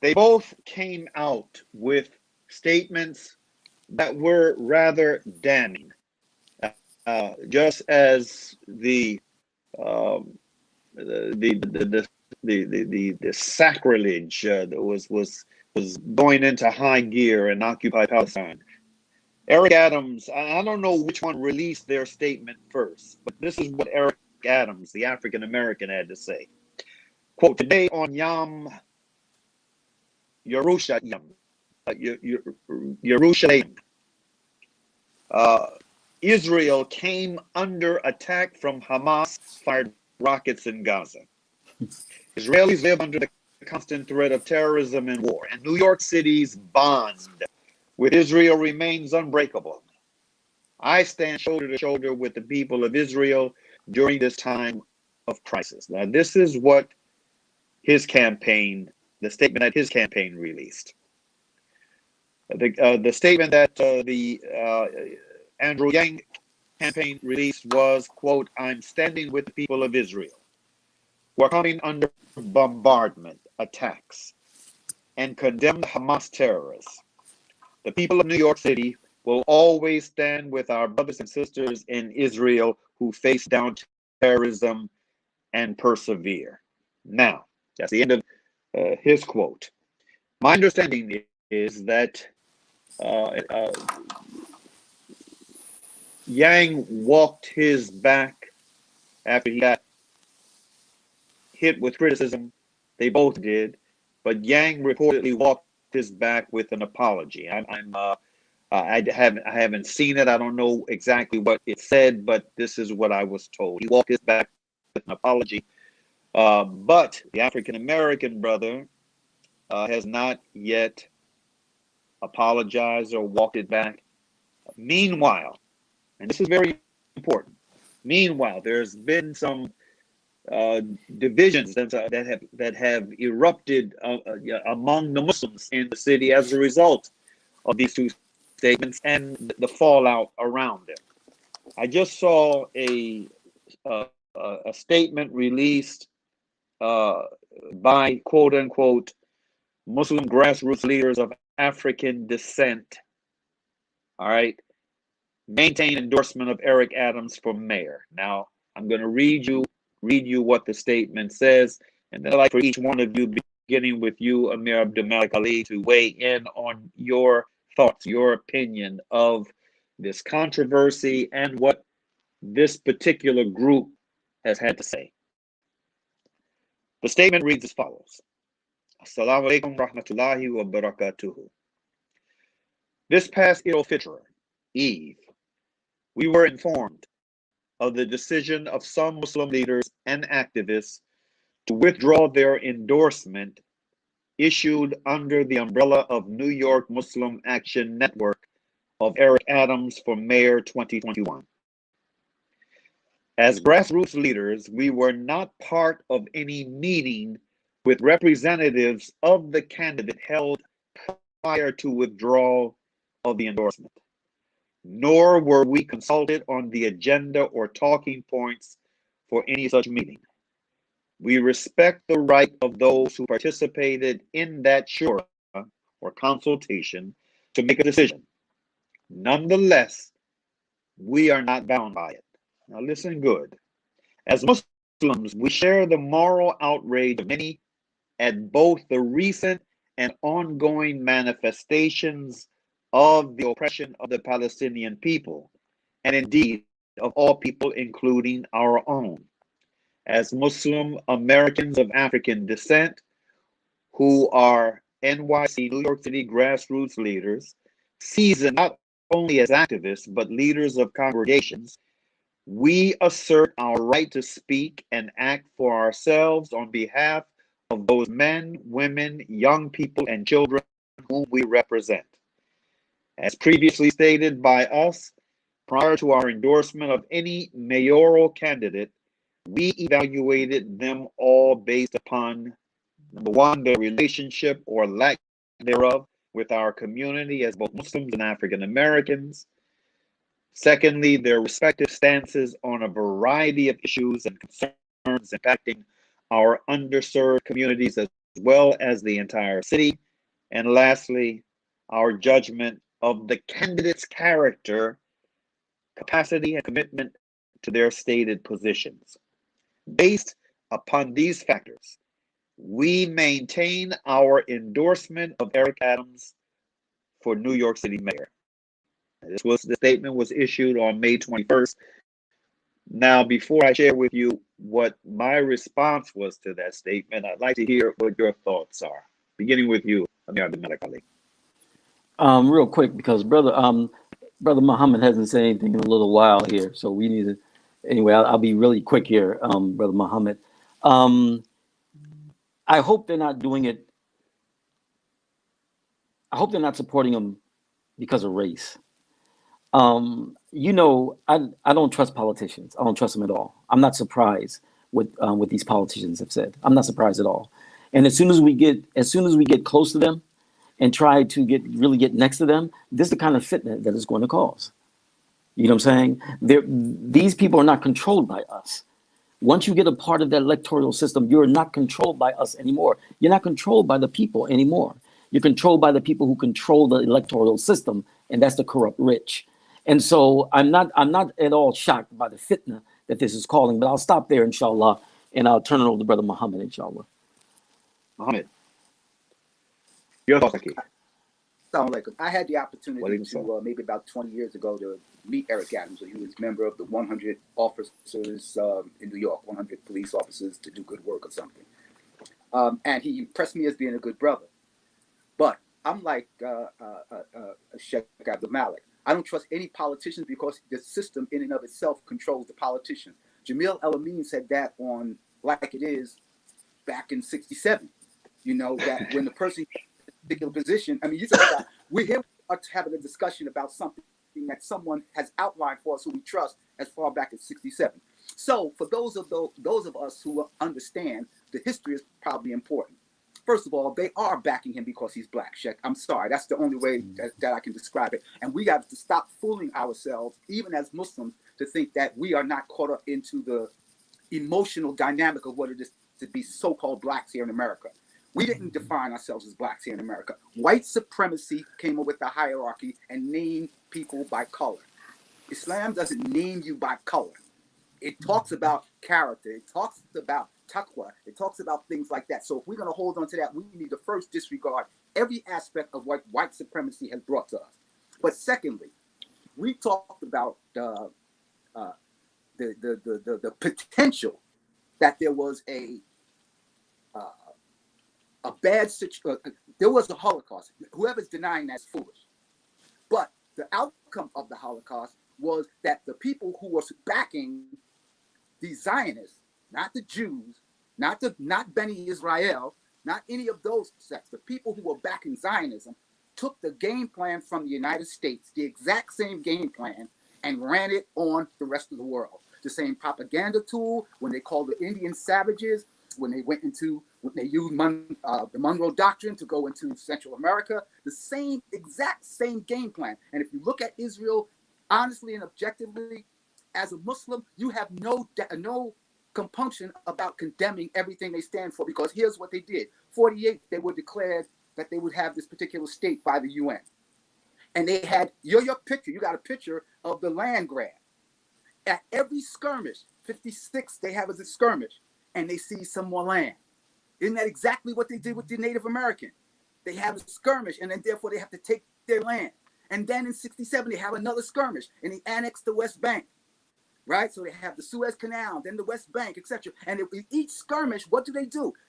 A: They both came out with statements that were rather damning, just as the sacrilege that was going into high gear in Occupy Palestine. Eric Adams, I don't know which one released their statement first, but this is what Eric Adams, the African American, had to say. Quote, today on Yom Yerushalayim, Israel came under attack from Hamas-fired rockets in Gaza. Israelis live under the constant threat of terrorism and war, and New York City's bond with Israel remains unbreakable. I stand shoulder to shoulder with the people of Israel during this time of crisis. Now, this is what his campaign, the statement that his campaign released. The statement that the Andrew Yang campaign released was, quote, I'm standing with the people of Israel who are coming under bombardment attacks and condemn Hamas terrorists. The people of New York City will always stand with our brothers and sisters in Israel who face down terrorism and persevere. Now, that's the end of his quote. My understanding is that Yang walked his back after he got hit with criticism. They both did, but Yang reportedly walked his back with an apology. I haven't seen it. I don't know exactly what it said, but this is what I was told. He walked his back with an apology. But the African American brother has not yet apologized or walked it back. Meanwhile, and this is very important. Meanwhile, there's been some divisions that have erupted among the Muslims in the city as a result of these two statements and the fallout around them. I just saw a statement released by quote unquote Muslim grassroots leaders of African descent. All right, maintain endorsement of Eric Adams for mayor. Now I'm going to read you read you what the statement says, and then I'd like for each one of you, beginning with you, Amir Abdel Malik Ali, to weigh in on your thoughts, your opinion of this controversy and what this particular group has had to say. The statement reads as follows. Assalamu alaikum rahmatullahi wa barakatuhu. This past Eid al-Fitr, Eve, we were informed of the decision of some Muslim leaders and activists to withdraw their endorsement issued under the umbrella of New York Muslim Action Network of Eric Adams for Mayor 2021. As grassroots leaders, we were not part of any meeting with representatives of the candidate held prior to withdrawal of the endorsement, nor were we consulted on the agenda or talking points for any such meeting. We respect the right of those who participated in that shura or consultation to make a decision. Nonetheless, we are not bound by it. Now listen good. As Muslims, we share the moral outrage of many at both the recent and ongoing manifestations of the oppression of the Palestinian people, and indeed of all people, including our own. As Muslim Americans of African descent who are NYC, New York City grassroots leaders, seasoned not only as activists, but leaders of congregations, we assert our right to speak and act for ourselves on behalf of those men, women, young people, and children whom we represent. As previously stated by us, prior to our endorsement of any mayoral candidate, we evaluated them all based upon, number one, their relationship or lack thereof with our community as both Muslims and African Americans. Secondly, their respective stances on a variety of issues and concerns impacting our underserved communities as well as the entire city. And lastly, our judgment of the candidate's character, capacity, and commitment to their stated positions. Based upon these factors, we maintain our endorsement of Eric Adams for New York City mayor. The statement was issued on May 21st. Now, before I share with you what my response was to that statement, I'd like to hear what your thoughts are. Beginning with you, Amir Abdel Malik Ali.
B: Real quick, because brother Muhammad hasn't said anything in a little while here, so we need to. Anyway, I'll be really quick here, brother Muhammad. I hope they're not doing it. I hope they're not supporting him because of race. You know, I don't trust politicians. I don't trust them at all. I'm not surprised with what these politicians have said. I'm not surprised at all. And as soon as we get close to them and try to really get next to them, this is the kind of fitna that it's going to cause. You know what I'm saying? These people are not controlled by us. Once you get a part of that electoral system, you're not controlled by us anymore. You're not controlled by the people anymore. You're controlled by the people who control the electoral system, and that's the corrupt rich. And so I'm not at all shocked by the fitna that this is calling, but I'll stop there, inshallah, and I'll turn it over to Brother Muhammad, inshallah.
A: Muhammad, your thoughts, Aki?
D: I had the opportunity to maybe about 20 years ago to meet Eric Adams. He was a member of the 100 officers in New York, 100 police officers to do good work or something. And he impressed me as being a good brother. But I'm like Sheikh Abdul Malik. I don't trust any politicians because the system in and of itself controls the politicians. Jamil El-Amin said that on Like It Is back in '67. You know, that when the person in a particular position, I mean, you talk about, we're here having a discussion about something that someone has outlined for us who we trust as far back as '67. So for those of us who understand, the history is probably important. First of all, they are backing him because he's black, Sheikh. I'm sorry. That's the only way that I can describe it. And we have to stop fooling ourselves, even as Muslims, to think that we are not caught up into the emotional dynamic of what it is to be so-called blacks here in America. We didn't define ourselves as blacks here in America. White supremacy came up with the hierarchy and named people by color. Islam doesn't name you by color. It talks about character. It talks about taqwa. It talks about things like that. So if we're going to hold on to that, we need to first disregard every aspect of what white supremacy has brought to us. But secondly, we talked about the potential that there was a bad situation. There was a Holocaust. Whoever's denying that's foolish. But the outcome of the Holocaust was that the people who were backing the Zionists, not the Jews, not Beni Israel, not any of those sects, the people who were backing Zionism took the game plan from the United States, the exact same game plan, and ran it on the rest of the world. The same propaganda tool when they called the Indian savages, when they used the Monroe Doctrine to go into Central America, the exact same game plan. And if you look at Israel honestly and objectively, as a Muslim, you have no compunction about condemning everything they stand for, because here's what they did. 48, they were declared that they would have this particular state by the UN. And they had your picture. You got a picture of the land grab. At every skirmish, 56, they have as a skirmish, and they see some more land. Isn't that exactly what they did with the Native American? They have a skirmish, and then therefore they have to take their land. And then in 67, they have another skirmish, and they annex the West Bank, right? So they have the Suez Canal, then the West Bank, etc. And in each skirmish, what do?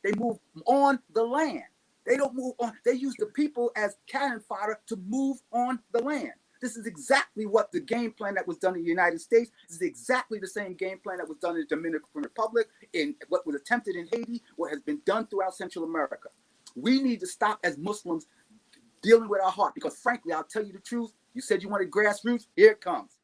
D: They move on the land. They don't move on. They use the people as cannon fodder to move on the land. This is exactly what the game plan that was done in the United States. This is exactly the same game plan that was done in the Dominican Republic, in what was attempted in Haiti, what has been done throughout Central America. We need to stop as Muslims dealing with our heart, because frankly, I'll tell you the truth. You said you wanted grassroots. Here it comes.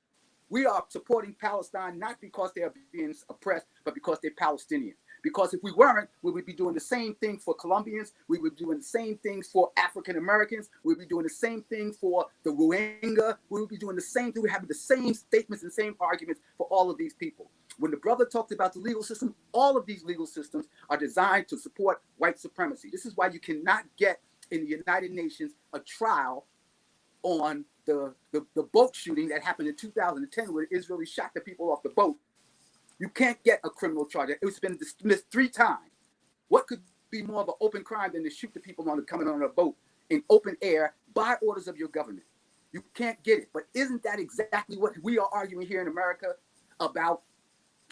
D: We are supporting Palestine not because they are being oppressed, but because they're Palestinians. Because if we weren't, we would be doing the same thing for Colombians. We would be doing the same things for African Americans. We'd be doing the same thing for the Rohingya. We would be doing the same thing. We're having the same statements and same arguments for all of these people. When the brother talked about the legal system, all of these legal systems are designed to support white supremacy. This is why you cannot get in the United Nations a trial on the boat shooting that happened in 2010, where the Israelis shot the people off the boat. You can't get a criminal charge. It's been dismissed 3 times. What could be more of an open crime than to shoot the people coming on a boat in open air by orders of your government? You can't get it. But isn't that exactly what we are arguing here in America about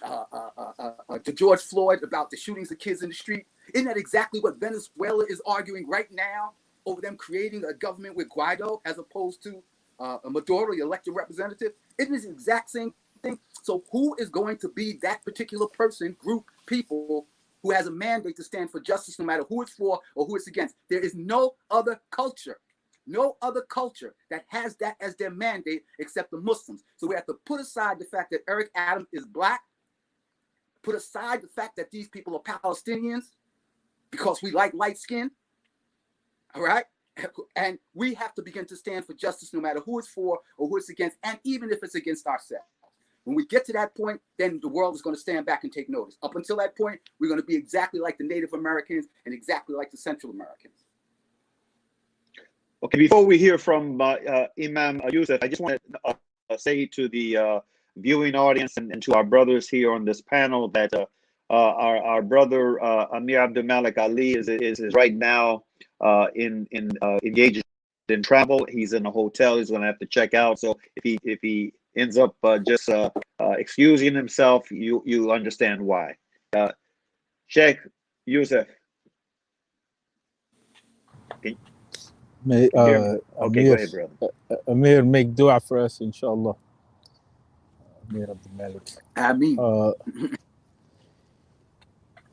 D: to George Floyd, about the shootings of kids in the street? Isn't that exactly what Venezuela is arguing right now over them creating a government with Guaido as opposed to a Maduro, the elected representative? Isn't it the exact same thing? So who is going to be that particular person, group, people who has a mandate to stand for justice, no matter who it's for or who it's against? There is no other culture that has that as their mandate except the Muslims. So we have to put aside the fact that Eric Adams is black, put aside the fact that these people are Palestinians because we like light skin, all right? And we have to begin to stand for justice no matter who it's for or who it's against, and even if it's against ourselves. When we get to that point, then the world is going to stand back and take notice. Up until that point, we're going to be exactly like the Native Americans and exactly like the Central Americans.
A: Okay, before we hear from Imam Yusuf, I just want to say to the viewing audience and to our brothers here on this panel that our brother Amir Abdel Malik Ali is right now engaged in travel. He's in a hotel. He's going to have to check out. So if he ends up just excusing himself, you understand why. Sheikh Yusuf.
C: May
A: okay,
C: Amir,
A: go ahead, brother.
C: Amir, make dua for us, inshallah. Amir Abdel Malik.
D: Ameen.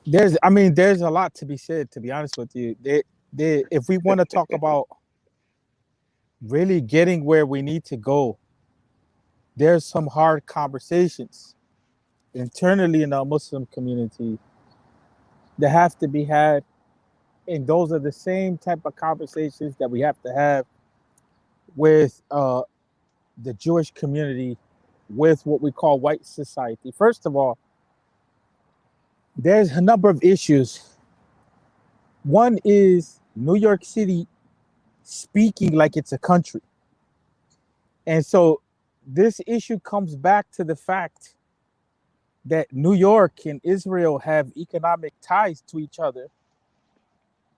C: There's a lot to be said, to be honest with you. If we want to talk about really getting where we need to go, there's some hard conversations internally in our Muslim community that have to be had. And those are the same type of conversations that we have to have with the Jewish community, with what we call white society. First of all, there's a number of issues. One is New York City speaking like it's a country. And so this issue comes back to the fact that New York and Israel have economic ties to each other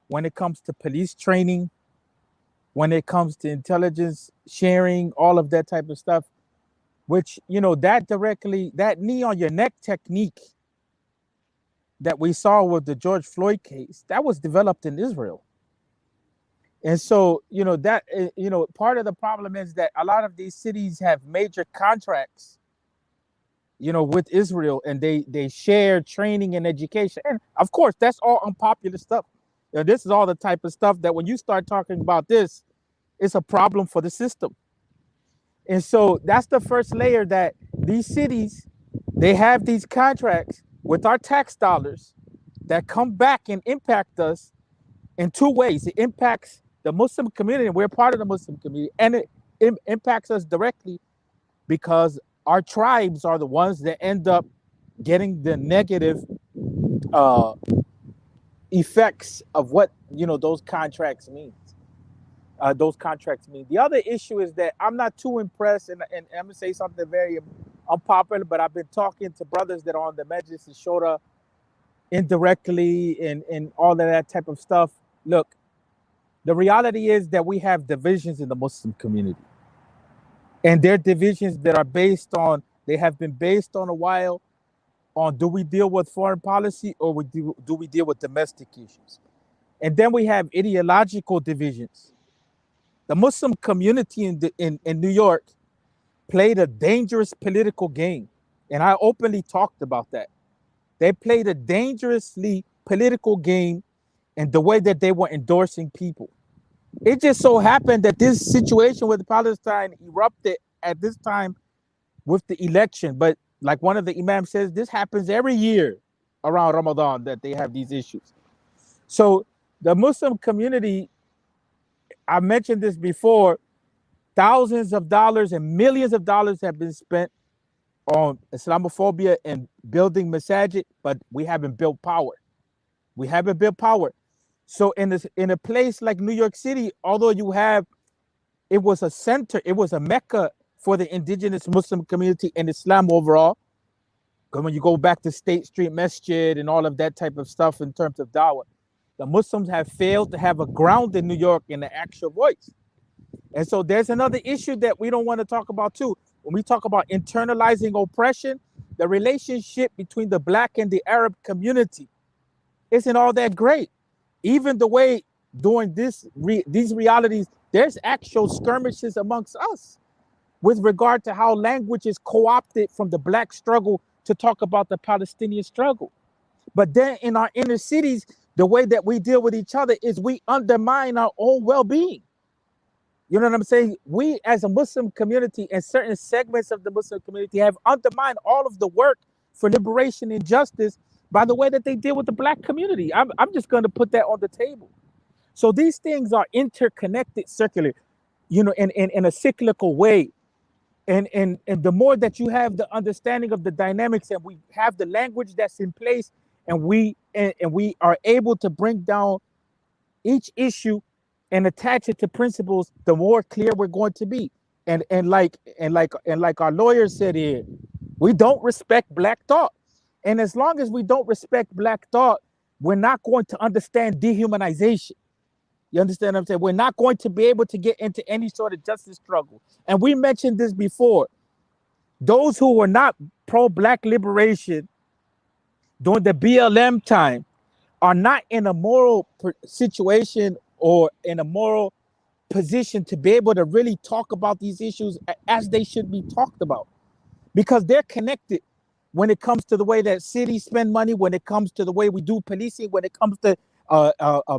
C: when it comes to police training, when it comes to intelligence sharing, all of that type of stuff, which, that knee on your neck technique that we saw with the George Floyd case, that was developed in Israel. And so, part of the problem is that a lot of these cities have major contracts, with Israel, and they share training and education. And of course, that's all unpopular stuff. This is all the type of stuff that when you start talking about this, it's a problem for the system. And so that's the first layer, that these cities, they have these contracts with our tax dollars that come back and impact us in two ways. It impacts the Muslim community, and we're part of the Muslim community, and it impacts us directly because our tribes are the ones that end up getting the negative effects of what those contracts mean. The other issue is that I'm not too impressed, and I'm gonna say something very unpopular, but I've been talking to brothers that are on the Majlis al-Shura indirectly and all of that type of stuff. Look, the reality is that we have divisions in the Muslim community, and they're divisions that are they have been based on a while on, do we deal with foreign policy or do we deal with domestic issues? And then we have ideological divisions. The Muslim community in New York played a dangerous political game, and I openly talked about that. They played a dangerously political game in the way that they were endorsing people. It just so happened that this situation with Palestine erupted at this time with the election. But like one of the imams says, this happens every year around Ramadan, that they have these issues. So the Muslim community, I mentioned this before, thousands of dollars and millions of dollars have been spent on Islamophobia and building masajid, but we haven't built power. So in a place like New York City, although it was a center, it was a Mecca for the indigenous Muslim community and Islam overall. Because when you go back to State Street Masjid and all of that type of stuff in terms of dawah, the Muslims have failed to have a ground in New York in the actual voice. And so there's another issue that we don't want to talk about too. When we talk about internalizing oppression, the relationship between the Black and the Arab community isn't all that great. Even the way during these realities, there's actual skirmishes amongst us with regard to how language is co-opted from the Black struggle to talk about the Palestinian struggle. But then in our inner cities, the way that we deal with each other is we undermine our own well-being. You know what I'm saying? We as a Muslim community and certain segments of the Muslim community have undermined all of the work for liberation and justice by the way that they deal with the Black community. I'm just going to put that on the table. So these things are interconnected circular, in a cyclical way. And the more that you have the understanding of the dynamics, and we have the language that's in place, and we are able to bring down each issue and attach it to principles, the more clear we're going to be. And like our lawyer said here, we don't respect Black thought. And as long as we don't respect Black thought, we're not going to understand dehumanization. You understand what I'm saying? We're not going to be able to get into any sort of justice struggle. And we mentioned this before. Those who were not pro-Black liberation during the BLM time are not in a moral situation or in a moral position to be able to really talk about these issues as they should be talked about, because they're connected when it comes to the way that cities spend money, when it comes to the way we do policing, when it comes to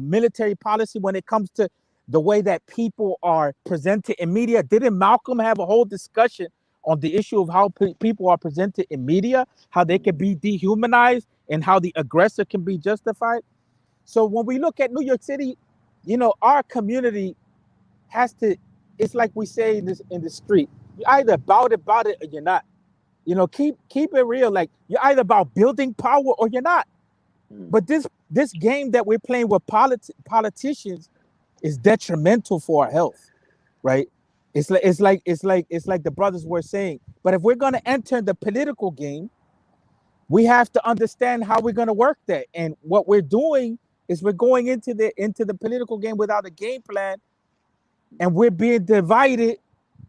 C: military policy, when it comes to the way that people are presented in media. Didn't Malcolm have a whole discussion on the issue of how people are presented in media, how they can be dehumanized and how the aggressor can be justified? So when we look at New York City, our community has to, it's like we say in the street, you're either about it or you're not. Keep it real. Like, you're either about building power or you're not. But this game that we're playing with politicians is detrimental for our health, right? It's like the brothers were saying. But if we're going to enter the political game, we have to understand how we're going to work that. And what we're doing is we're going into the political game without a game plan, and we're being divided.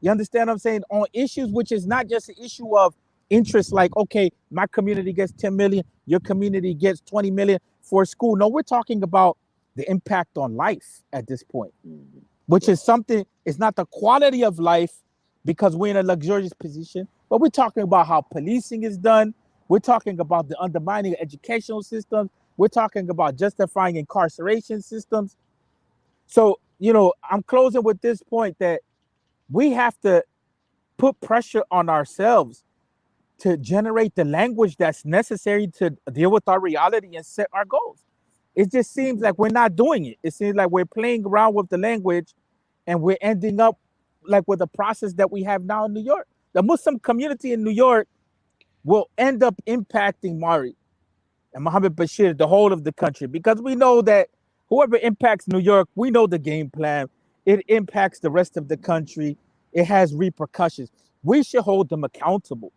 C: You understand what I'm saying? On issues which is not just an issue of interest, like, okay, my community gets 10 million, your community gets 20 million for school. No, we're talking about the impact on life at this point, which is something, it's not the quality of life because we're in a luxurious position, but we're talking about how policing is done. We're talking about the undermining of educational systems. We're talking about justifying incarceration systems. So, you know, I'm closing with this point that we have to put pressure on ourselves to generate the language that's necessary to deal with our reality and set our goals. It just seems like we're not doing it. It seems like we're playing around with the language, and we're ending up like with the process that we have now in New York. The Muslim community in New York will end up impacting Mauri and Mohammed Bashir, the whole of the country, because we know that whoever impacts New York, we know the game plan. It impacts the rest of the country. It has repercussions. We should hold them accountable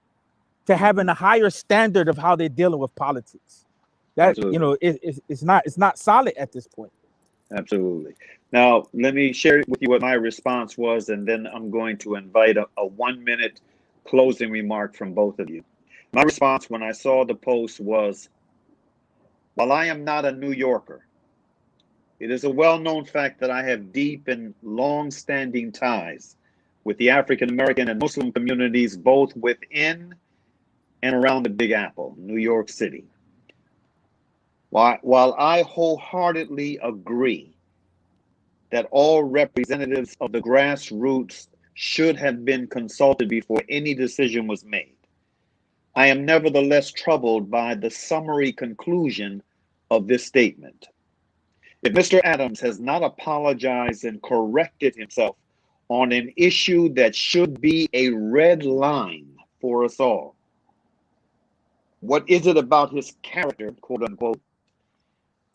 C: to having a higher standard of how they're dealing with politics. That, absolutely, you know, it's not solid at this point.
A: Absolutely. Now, let me share with you what my response was, and then I'm going to invite a 1-minute closing remark from both of you. My response when I saw the post was, while I am not a New Yorker, it is a well-known fact that I have deep and long-standing ties with the African American and Muslim communities, both within and around the Big Apple, New York City. While I wholeheartedly agree that all representatives of the grassroots should have been consulted before any decision was made, I am nevertheless troubled by the summary conclusion of this statement. If Mr. Adams has not apologized and corrected himself on an issue that should be a red line for us all, what is it about his character, quote unquote,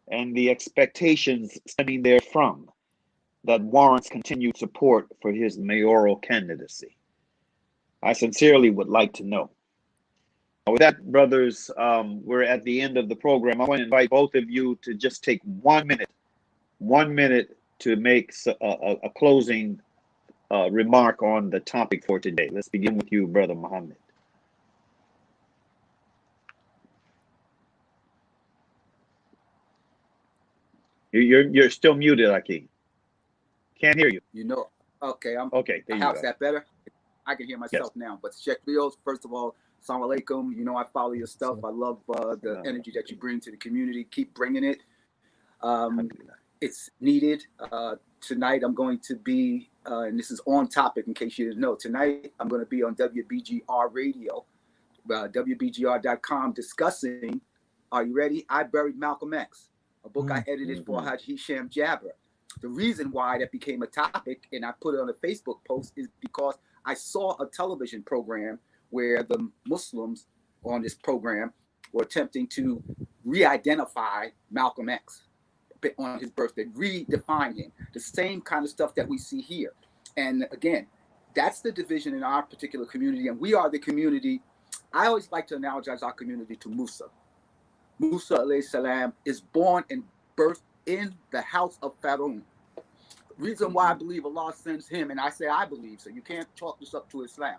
A: and the expectations stemming therefrom that warrants continued support for his mayoral candidacy? I sincerely would like to know. With that, brothers, we're at the end of the program. I want to invite both of you to just take 1 minute to make a closing remark on the topic for today. Let's begin with you, Brother Muhammad. You're still muted, Aki. Can't hear you.
D: You know, okay,
A: okay. There you go.
D: How's that better? I can hear myself now. But Sheikh Rios, first of all, Assalamu alaikum. You know, I follow your stuff. I love the energy that you bring to the community. Keep bringing it. It's needed. Tonight I'm going to be, and this is on topic in case you didn't know, tonight I'm going to be on WBGR radio, WBGR.com, discussing, are you ready? I Buried Malcolm X, a book I edited for Hajj Hisham Jabra. The reason why that became a topic and I put it on a Facebook post is because I saw a television program where the Muslims on this program were attempting to re-identify Malcolm X on his birthday, redefine him, the same kind of stuff that we see here. And again, that's the division in our particular community, and we are the community. I always like to analogize our community to Musa. Musa alayhi salam is born and birthed in the house of Pharaoh. Reason why I believe Allah sends him, and I say I believe, so you can't chalk this up to Islam.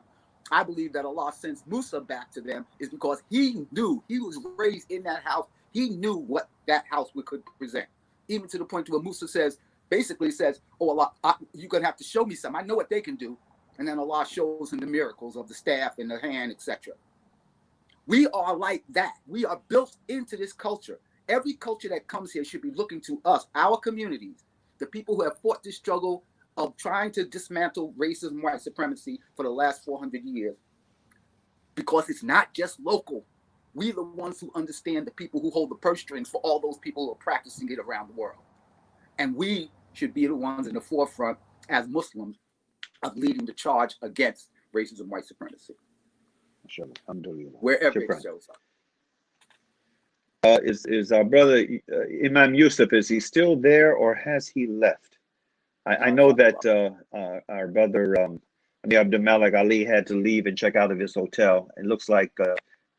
D: I believe that Allah sends Musa back to them is because he knew, he was raised in that house. He knew what that house could present. Even to the point where Musa says, basically says, oh Allah, you're going to have to show me something. I know what they can do. And then Allah shows him the miracles of the staff and the hand, etc. We are like that. We are built into this culture. Every culture that comes here should be looking to us, our communities, the people who have fought this struggle of trying to dismantle racism, white supremacy for the last 400 years. Because it's not just local. We're the ones who understand the people who hold the purse strings for all those people who are practicing it around the world. And we should be the ones in the forefront as Muslims of leading the charge against racism, white supremacy. Wherever it shows up.
A: Is our brother Imam Yusuf, is he still there or has he left? I know that our brother Amir Abdel Malik Ali had to leave and check out of his hotel. It looks like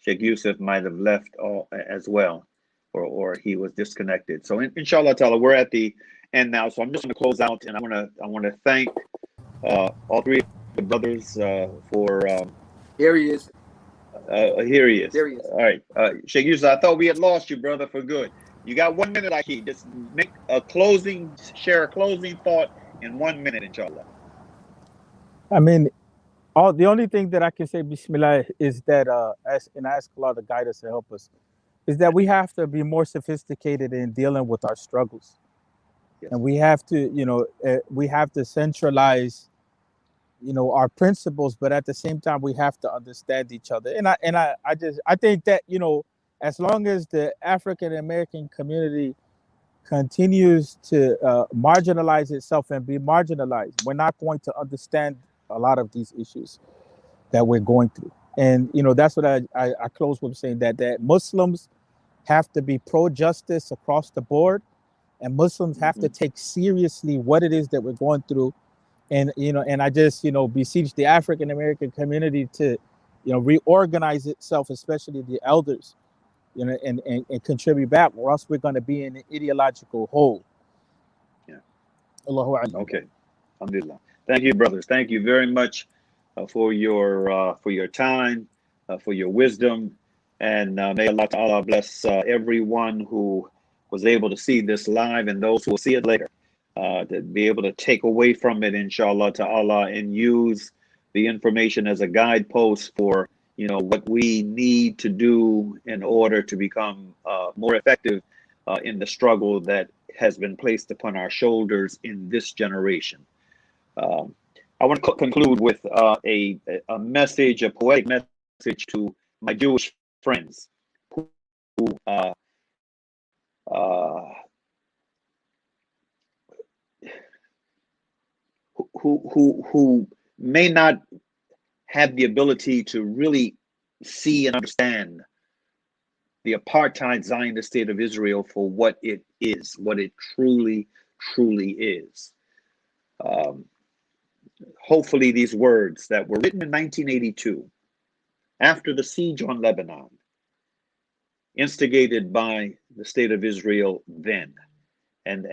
A: Sheikh Yusuf might have left as well, or he was disconnected. So inshallah ta'ala, we're at the end now. So I'm just going to close out, and I want to thank all three of the brothers for.
D: Here he is.
A: Here he is.
D: There he is.
A: All right, Sheikh Yusuf, I thought we had lost you, brother, for good. You got 1 minute, Aki. Just share a closing thought in 1 minute, inshallah.
C: I mean, the only thing that I can say, Bismillah, is that I ask Allah to guide us and help us, is that we have to be more sophisticated in dealing with our struggles. Yes. And we have to centralize, our principles, but at the same time, we have to understand each other. And I think that, as long as the African American community continues to marginalize itself and be marginalized, we're not going to understand a lot of these issues that we're going through. And, that's what I close with saying, that Muslims have to be pro-justice across the board, and Muslims have to take seriously what it is that we're going through. And, and I just, beseech the African American community to, reorganize itself, especially the elders, and contribute back, or else we're going to be in an ideological hole.
A: Yeah.
C: Allahu Akbar.
A: Okay. Alhamdulillah. Thank you, brothers. Thank you very much for your time, for your wisdom, and may Allah Ta'ala bless everyone who was able to see this live and those who will see it later, to be able to take away from it, inshallah Ta'ala, and use the information as a guidepost for what we need to do in order to become more effective in the struggle that has been placed upon our shoulders in this generation. I want to conclude with a message, a poetic message to my Jewish friends who may not have the ability to really see and understand the apartheid Zionist state of Israel for what it is, what it truly, truly is. Hopefully these words that were written in 1982, after the siege on Lebanon, instigated by the state of Israel then, and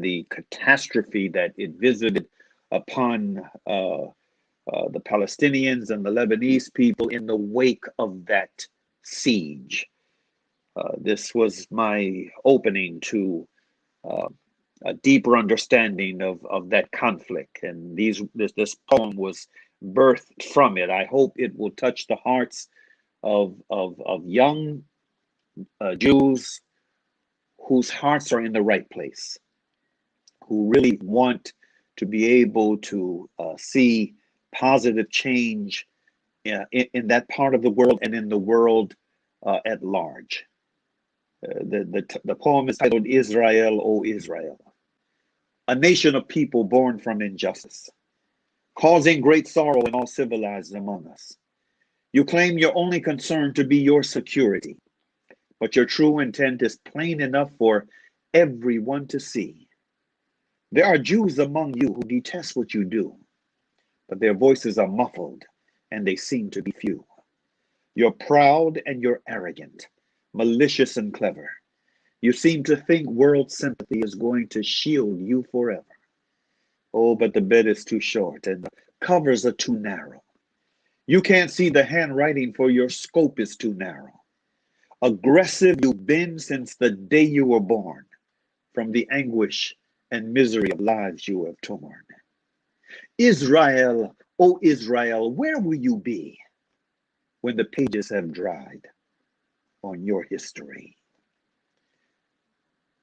A: the catastrophe that it visited upon the Palestinians and the Lebanese people in the wake of that siege. This was my opening to a deeper understanding of that conflict, and this poem was birthed from it. I hope it will touch the hearts of young Jews whose hearts are in the right place, who really want to be able to see positive change in that part of the world and in the world at large. The poem is titled Israel, O Israel, a nation of people born from injustice, causing great sorrow in all civilized among us. You claim your only concern to be your security, but your true intent is plain enough for everyone to see. There are Jews among you who detest what you do, but their voices are muffled and they seem to be few. You're proud and you're arrogant, malicious and clever. You seem to think world sympathy is going to shield you forever. Oh, but the bed is too short and the covers are too narrow. You can't see the handwriting for your scope is too narrow. Aggressive you've been since the day you were born, from the anguish and misery of lives you have torn. Israel, O Israel, where will you be when the pages have dried on your history?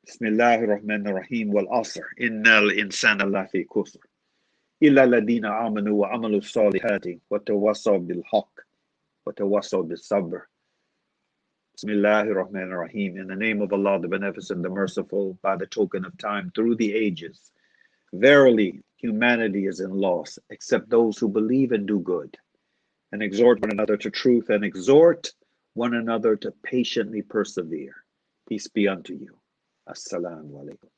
A: Bismillahir Rahmanir Rahim wal Asr. Innal insana lafi khusr. Illa ladina amanu wa amalu salihati wa tawassaw bil haqq wa tawassaw bis sabr. Bismillahir Rahmanir Rahim. In the name of Allah, the Beneficent, the Merciful, by the token of time through the ages. Verily, humanity is in loss, except those who believe and do good, and exhort one another to truth, and exhort one another to patiently persevere. Peace be unto you. Assalamu alaikum.